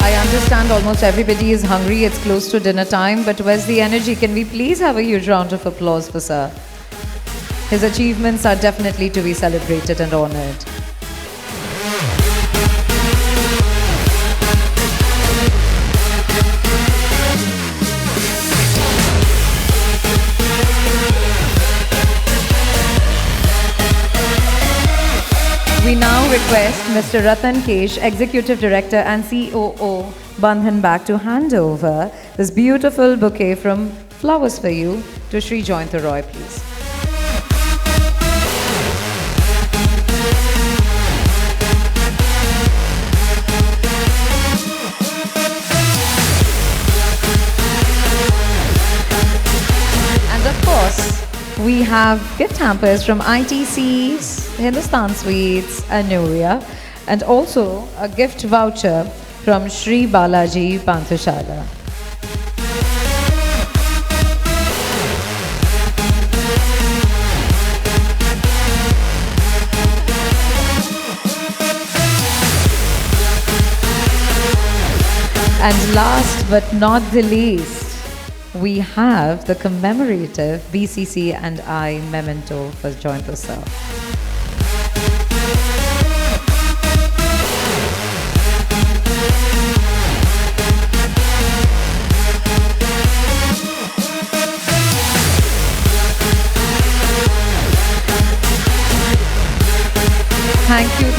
I understand almost everybody is hungry. It's close to dinner time, but where's the energy? Can we please have a huge round of applause for sir? His achievements are definitely to be celebrated and honored. request Mr. Ratan Kesh, Executive Director and COO, Bandhan Bag, to hand over this beautiful bouquet from Flowers for You to Sri Joyanta Roy, please. And of course, we have gift hampers from ITC's, Hindustan Sweets, Anuria, and also a gift voucher from Sri Balaji Panthishala. And last but not the least, we have the commemorative BCC&I memento for Joyanta sir.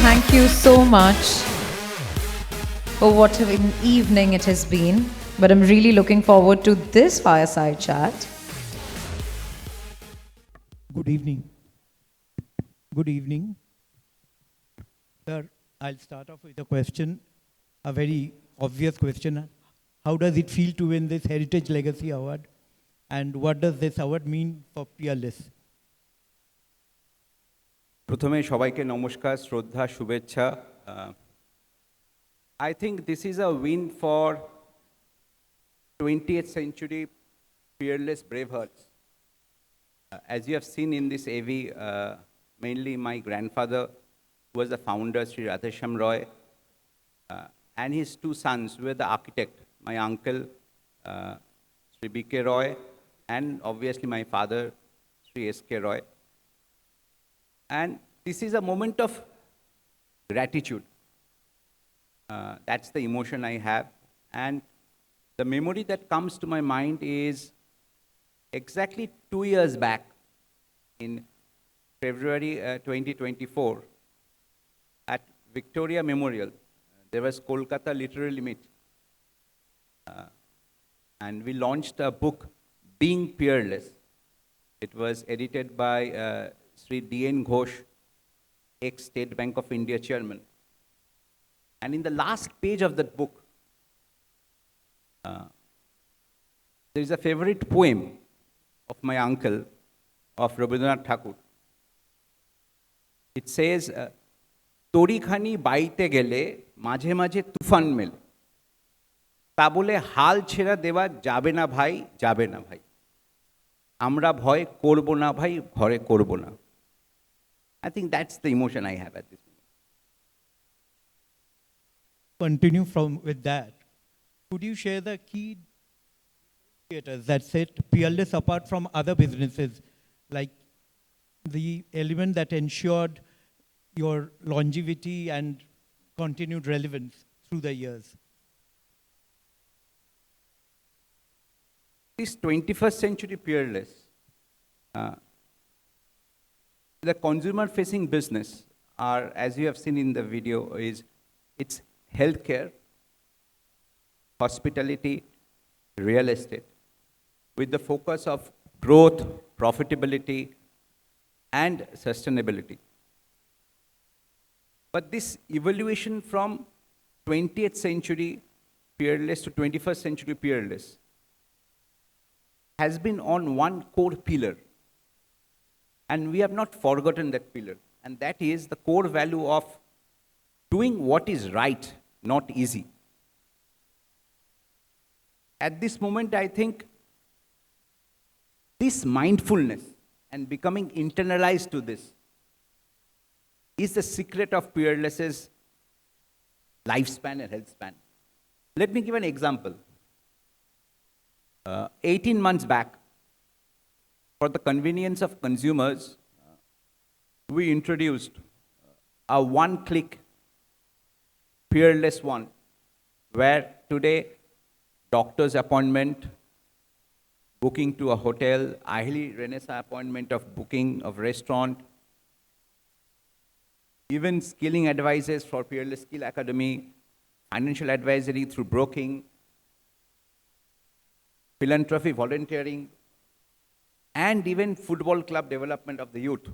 Thank you so much. Oh, what an evening it has been. But I'm really looking forward to this fireside chat. Good evening. Good evening. Sir, I'll start off with a question, a very obvious question. How does it feel to win this Heritage Legacy Award? And what does this award mean for Peerless? প্রথমে সবাইকে নমস্কার, শ্রদ্ধা, শুভেচ্ছা। I think this is a win for 20th century peerless bravehearts. As you have seen in this AV, mainly my grandfather was the founder, Sri Radhesham Roy, and his two sons were the architect, my uncle, Sri B.K. Roy, and obviously my father, Sri S.K. Roy. And this is a moment of gratitude. That's the emotion I have. And the memory that comes to my mind is exactly 2 years back in February 2024 at Victoria Memorial. There was Kolkata Literary Meet. And we launched a book, Being Peerless. It was edited by Sri D.N. Ghosh, ex-State Bank of India chairman. And in the last page of that book, there is a favorite poem of my uncle, of Rabindranath Thakur. It says, "Torikhani baite gele, majhe majhe tufan mele. Ta bole hal chhera dewa jabe na bhai, jabe na bhai. Amra bhoy korbo na bhai, ghore korbo na." I think that's the emotion I have at this moment. Continue with that. Could you share the key indicators that set Peerless apart from other businesses, like the element that ensured your longevity and continued relevance through the years? This 21st century Peerless, the consumer-facing business are, as you have seen in the video, it's healthcare, hospitality, real estate, with the focus of growth, profitability, and sustainability. But this evaluation from 20th century Peerless to 21st century Peerless has been on one core pillar. And we have not forgotten that pillar. And that is the core value of doing what is right, not easy. At this moment, I think this mindfulness and becoming internalized to this is the secret of Peerless's lifespan and health span. Let me give an example. 18 months back, for the convenience of consumers, we introduced a one-click Peerless One, where today doctor's appointment, booking to a hotel, Ahili Renaissance appointment of booking of restaurant, even skilling advices for Peerless Skill Academy, financial advisory through broking, philanthropy, volunteering, and even football club development of the youth.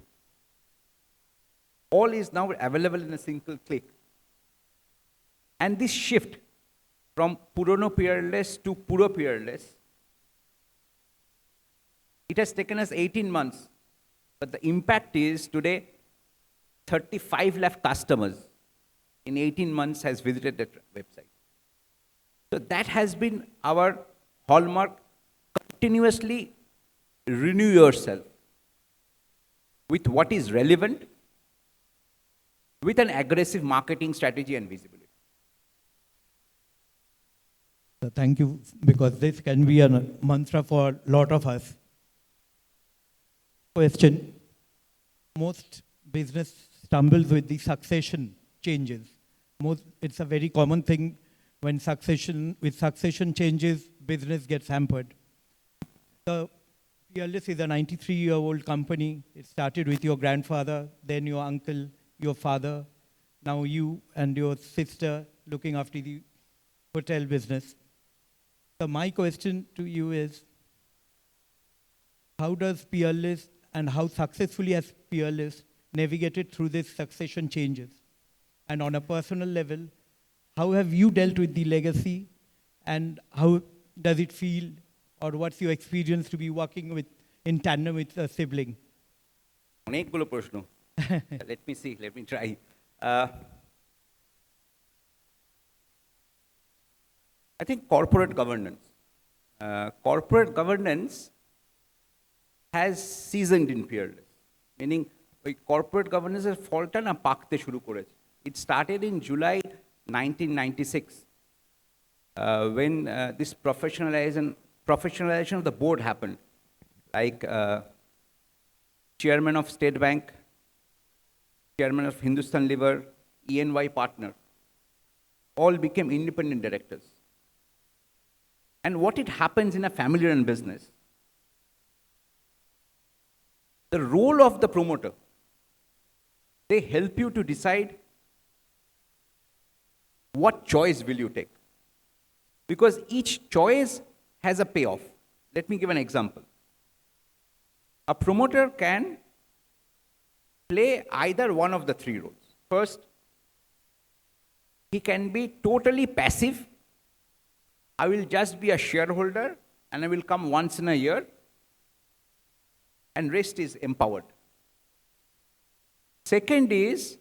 All is now available in a single click. And this shift from Purono Peerless to Puro Peerless, it has taken us 18 months, but the impact is today 35 lakh customers in 18 months has visited that website. So that has been our hallmark. Continuously renew yourself with what is relevant, with an aggressive marketing strategy and visibility. So thank you, because this can be a mantra for a lot of us. Question. Most business stumbles with the succession changes. It's a very common thing when succession changes, business gets hampered. The Peerless is a 93-year-old company. It started with your grandfather, then your uncle, your father, now you and your sister looking after the hotel business. So my question to you is, how does Peerless and how successfully has Peerless navigated through these succession changes? And on a personal level, how have you dealt with the legacy and how does it feel, or what's your experience to be working with in tandem with a sibling? অনেকগুলো প্রশ্ন। Let me try. I think corporate governance. Corporate governance has seasoned in Peerless, meaning corporate governance এর ফলটা না পাকতে শুরু করেছে। It started in July 1996 when this professionalization of the board happened. Like chairman of State Bank, chairman of Hindustan Liver, ENY partner, all became independent directors. And what it happens in a family-run business, the role of the promoter, they help you to decide what choice will you take. Because each choice has a payoff. Let me give an example. A promoter can play either one of the three roles. First, he can be totally passive. I will just be a shareholder and I will come once in a year, and rest is empowered. Second is,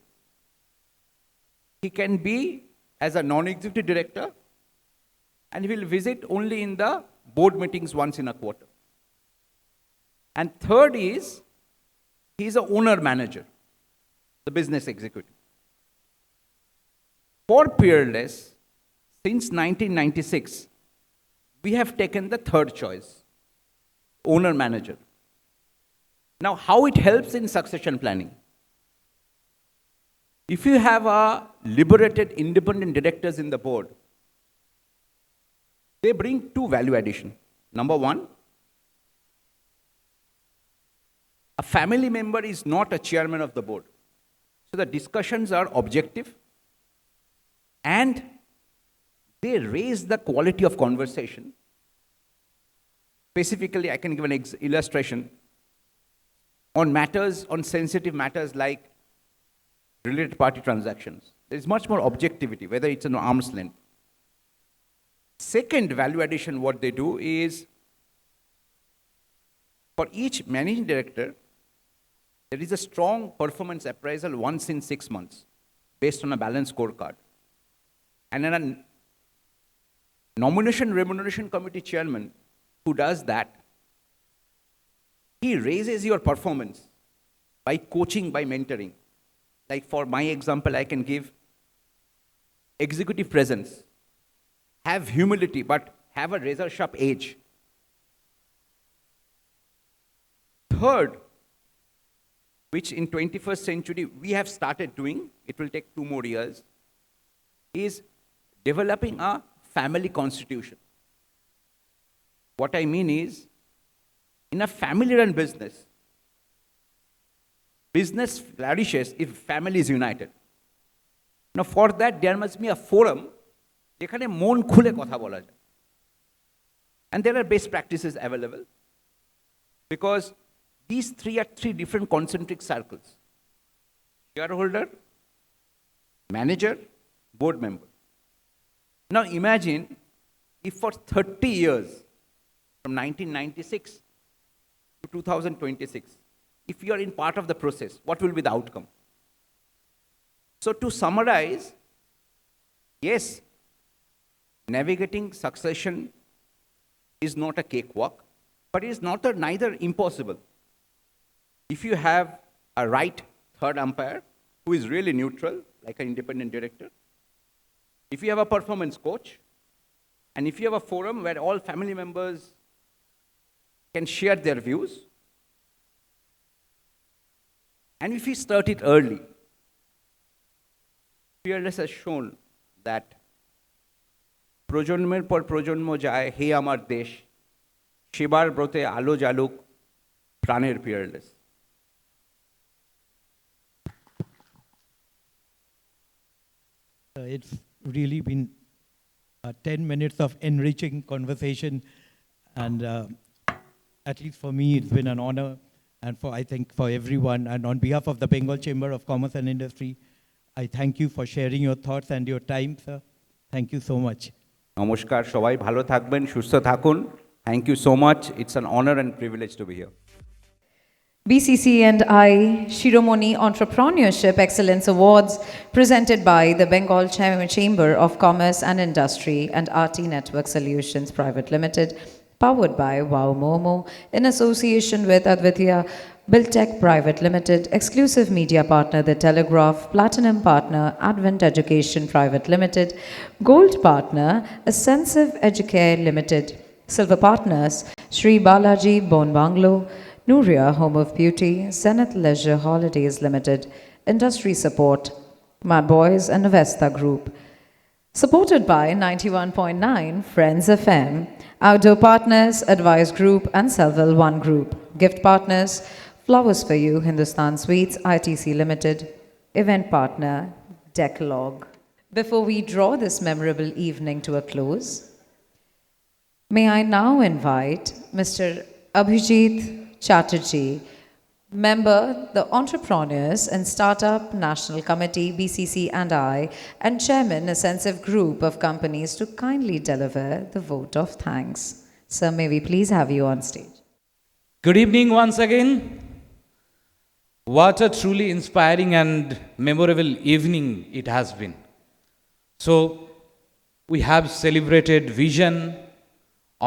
he can be as a non-executive director and he will visit only in the board meetings once in a quarter. And third is, he is an owner-manager, the business executive. For Peerless, since 1996, we have taken the third choice, owner-manager. Now, how it helps in succession planning? If you have a liberated independent directors in the board, they bring two value addition. Number one, a family member is not a chairman of the board. So the discussions are objective and they raise the quality of conversation. Specifically, I can give an illustration on matters, on sensitive matters like related party transactions. There is much more objectivity, whether it's an arm's length. Second value addition, what they do is, for each managing director, there is a strong performance appraisal once in 6 months, based on a balanced scorecard. And then a nomination remuneration committee chairman who does that, he raises your performance by coaching, by mentoring. Like for my example, I can give executive presence, have humility, but have a razor-sharp edge. Third, which in 21st century we have started doing, it will take 2 more years, is developing a family constitution. What I mean is, in a family-run business, Business flourishes if family is united. Now, for that, there must be a forum যেখানে মন খুলে কথা বলা যায়. And there are best practices available because these three are three different concentric circles: shareholder, manager, board member. Now imagine if for 30 years, from 1996 to 2026, if you are in part of the process, what will be the outcome? So to summarize, yes, navigating succession is not a cakewalk, but it is neither impossible. If you have a right third umpire who is really neutral, like an independent director, if you have a performance coach, and if you have a forum where all family members can share their views, and if you start it early, Fearless has shown that প্রজন্মের পর প্রজন্ম যায় হে আমার দেশ, সেবার ব্রতে আলো জালুক প্রাণের Fearless. It's really been 10 minutes of enriching conversation, and at least for me, it's been an honor, and I think for everyone, and on behalf of the Bengal Chamber of Commerce and Industry, I thank you for sharing your thoughts and your time, sir. Thank you so much. নমস্কার, সবাই ভালো থাকবেন, সুস্থ থাকুন. Thank you so much. It's an honor and privilege to be here. BCC&I Shiromoni Entrepreneurship Excellence Awards presented by the Bengal Chamber of Commerce and Industry and RT Network Solutions Private Limited, powered by Wow Momo in association with Advitya Buildtech Private Limited, exclusive media partner The Telegraph, platinum partner Advent Education Private Limited, gold partner Ascensive Educare Limited, silver partners Sri Balaji Bon Banglo, Nuria Home of Beauty, Zenith Leisure Holidays Limited, industry support Mad Boys and Avesta Group. Supported by 91.9 Friends FM, outdoor partners Advice Group and Selville One Group, gift partners Flowers for You, Hindustan Sweets, ITC Limited, event partner Decalogue. Before we draw this memorable evening to a close, may I now invite Mr. Abhijit Chatterjee, member, the Entrepreneurs and Startup National Committee, BCC&I, and chairman, Ascensive Group of Companies, to kindly deliver the vote of thanks. Sir, may we please have you on stage. Good evening once again. What a truly inspiring and memorable evening it has been. So, we have celebrated vision,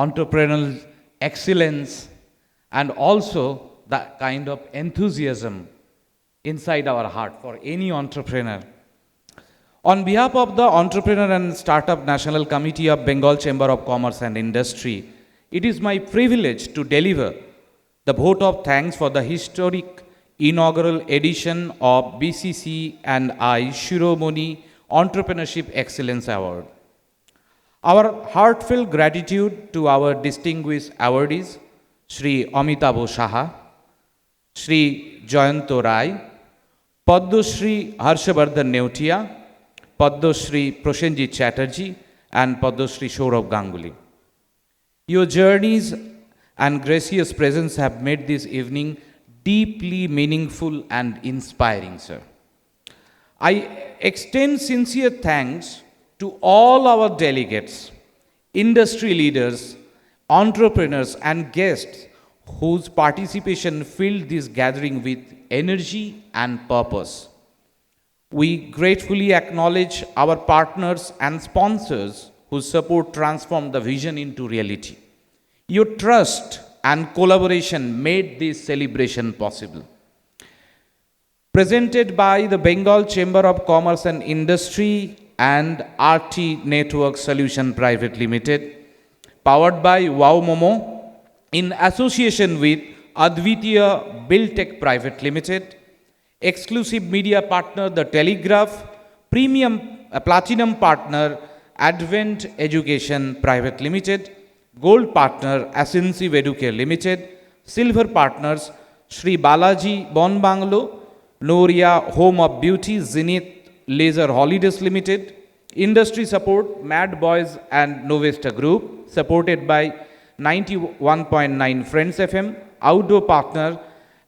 entrepreneurial excellence, and also the kind of enthusiasm inside our heart for any entrepreneur. On behalf of the Entrepreneur and Startup National Committee of Bengal Chamber of Commerce and Industry, it is my privilege to deliver the vote of thanks for the historic inaugural edition of BCC&I Shiromoni Entrepreneurship Excellence Award. Our heartfelt gratitude to our distinguished awardees, Shri Amitabh Saha, Shri Jayanto Rai, Padma Shri Harshavardhan Neutia, Padma Shri Prosenjit Chatterjee, and Padma Shri Saurabh Ganguly. Your journeys and gracious presence have made this evening deeply meaningful and inspiring, sir. I extend sincere thanks to all our delegates, industry leaders, entrepreneurs, and guests whose participation filled this gathering with energy and purpose. We gratefully acknowledge our partners and sponsors whose support transformed the vision into reality. Your trust and collaboration made this celebration possible. Presented by the Bengal Chamber of Commerce and Industry and RT Network Solution Private Limited, powered by Wow Momo, in association with Advitya Buildtech Private Limited, exclusive media partner The Telegraph, platinum partner Advent Education Private Limited, gold partner Ascensive Educare Limited, silver partners Sri Balaji Bon Banglo, Noria Home of Beauty, Zenith Laser Holidays Limited, industry support Mad Boys and Novesta Group, supported by 91.9 Friends FM, outdoor partner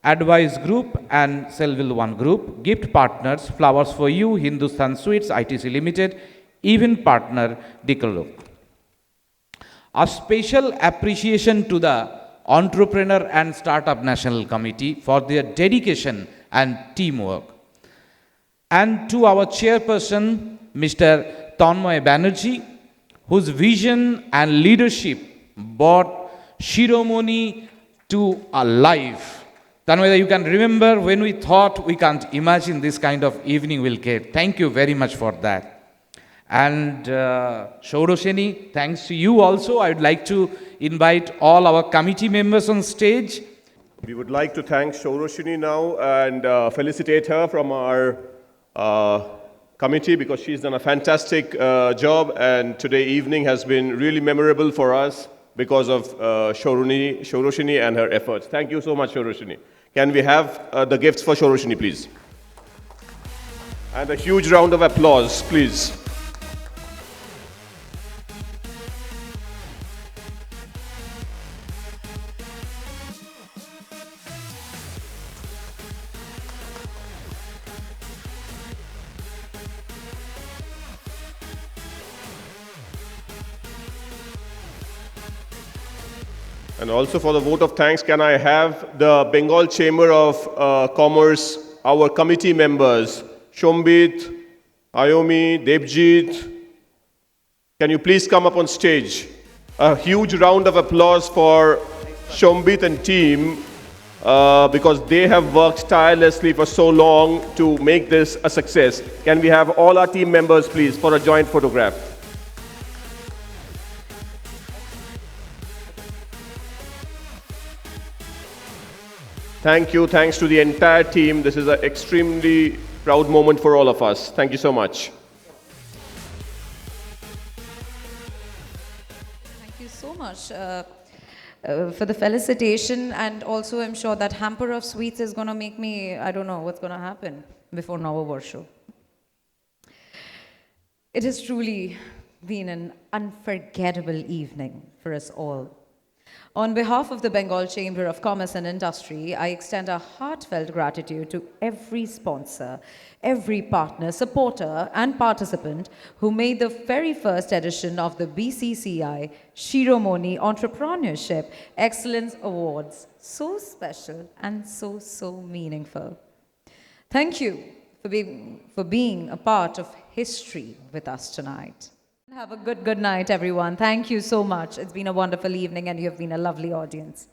Advice Group and Selville One Group, gift partners Flowers for You, Hindustan Sweets, ITC Limited, event partner Dickerloop. A special appreciation to the Entrepreneur and Startup National Committee for their dedication and teamwork. And to our chairperson, Mr. Tanmoy Banerjee, whose vision and leadership brought Shiromoni to a life. Tanmoy, you can remember when we thought we can't imagine this kind of evening will get. Thank you very much for that. And Shiromoni, thanks to you also. I would like to invite all our committee members on stage. We would like to thank Shiromoni now and felicitate her from our committee because she's done a fantastic job, and today evening has been really memorable for us because of Shiromoni and her efforts. Thank you so much, Shiromoni. Can we have the gifts for Shiromoni, please? And a huge round of applause, please. And also for the vote of thanks, can I have the Bengal Chamber of Commerce, our committee members, Shombit, Ayomi, Debjit, can you please come up on stage? A huge round of applause for Shombit and team because they have worked tirelessly for so long to make this a success. Can we have all our team members, please, for a joint photograph? Thank you. Thanks to the entire team. This is an extremely proud moment for all of us. Thank you so much. Thank you so much for the felicitation, and also I'm sure that hamper of sweets is going to make me, I don't know what's going to happen before Navavarsh. It has truly been an unforgettable evening for us all. On behalf of the Bengal Chamber of Commerce and Industry, I extend a heartfelt gratitude to every sponsor, every partner, supporter, and participant who made the very first edition of the BCC&I Shiromoni Entrepreneurship Excellence Awards so special and so meaningful. Thank you for being a part of history with us tonight. Have a good night, everyone. Thank you so much. It's been a wonderful evening and you have been a lovely audience.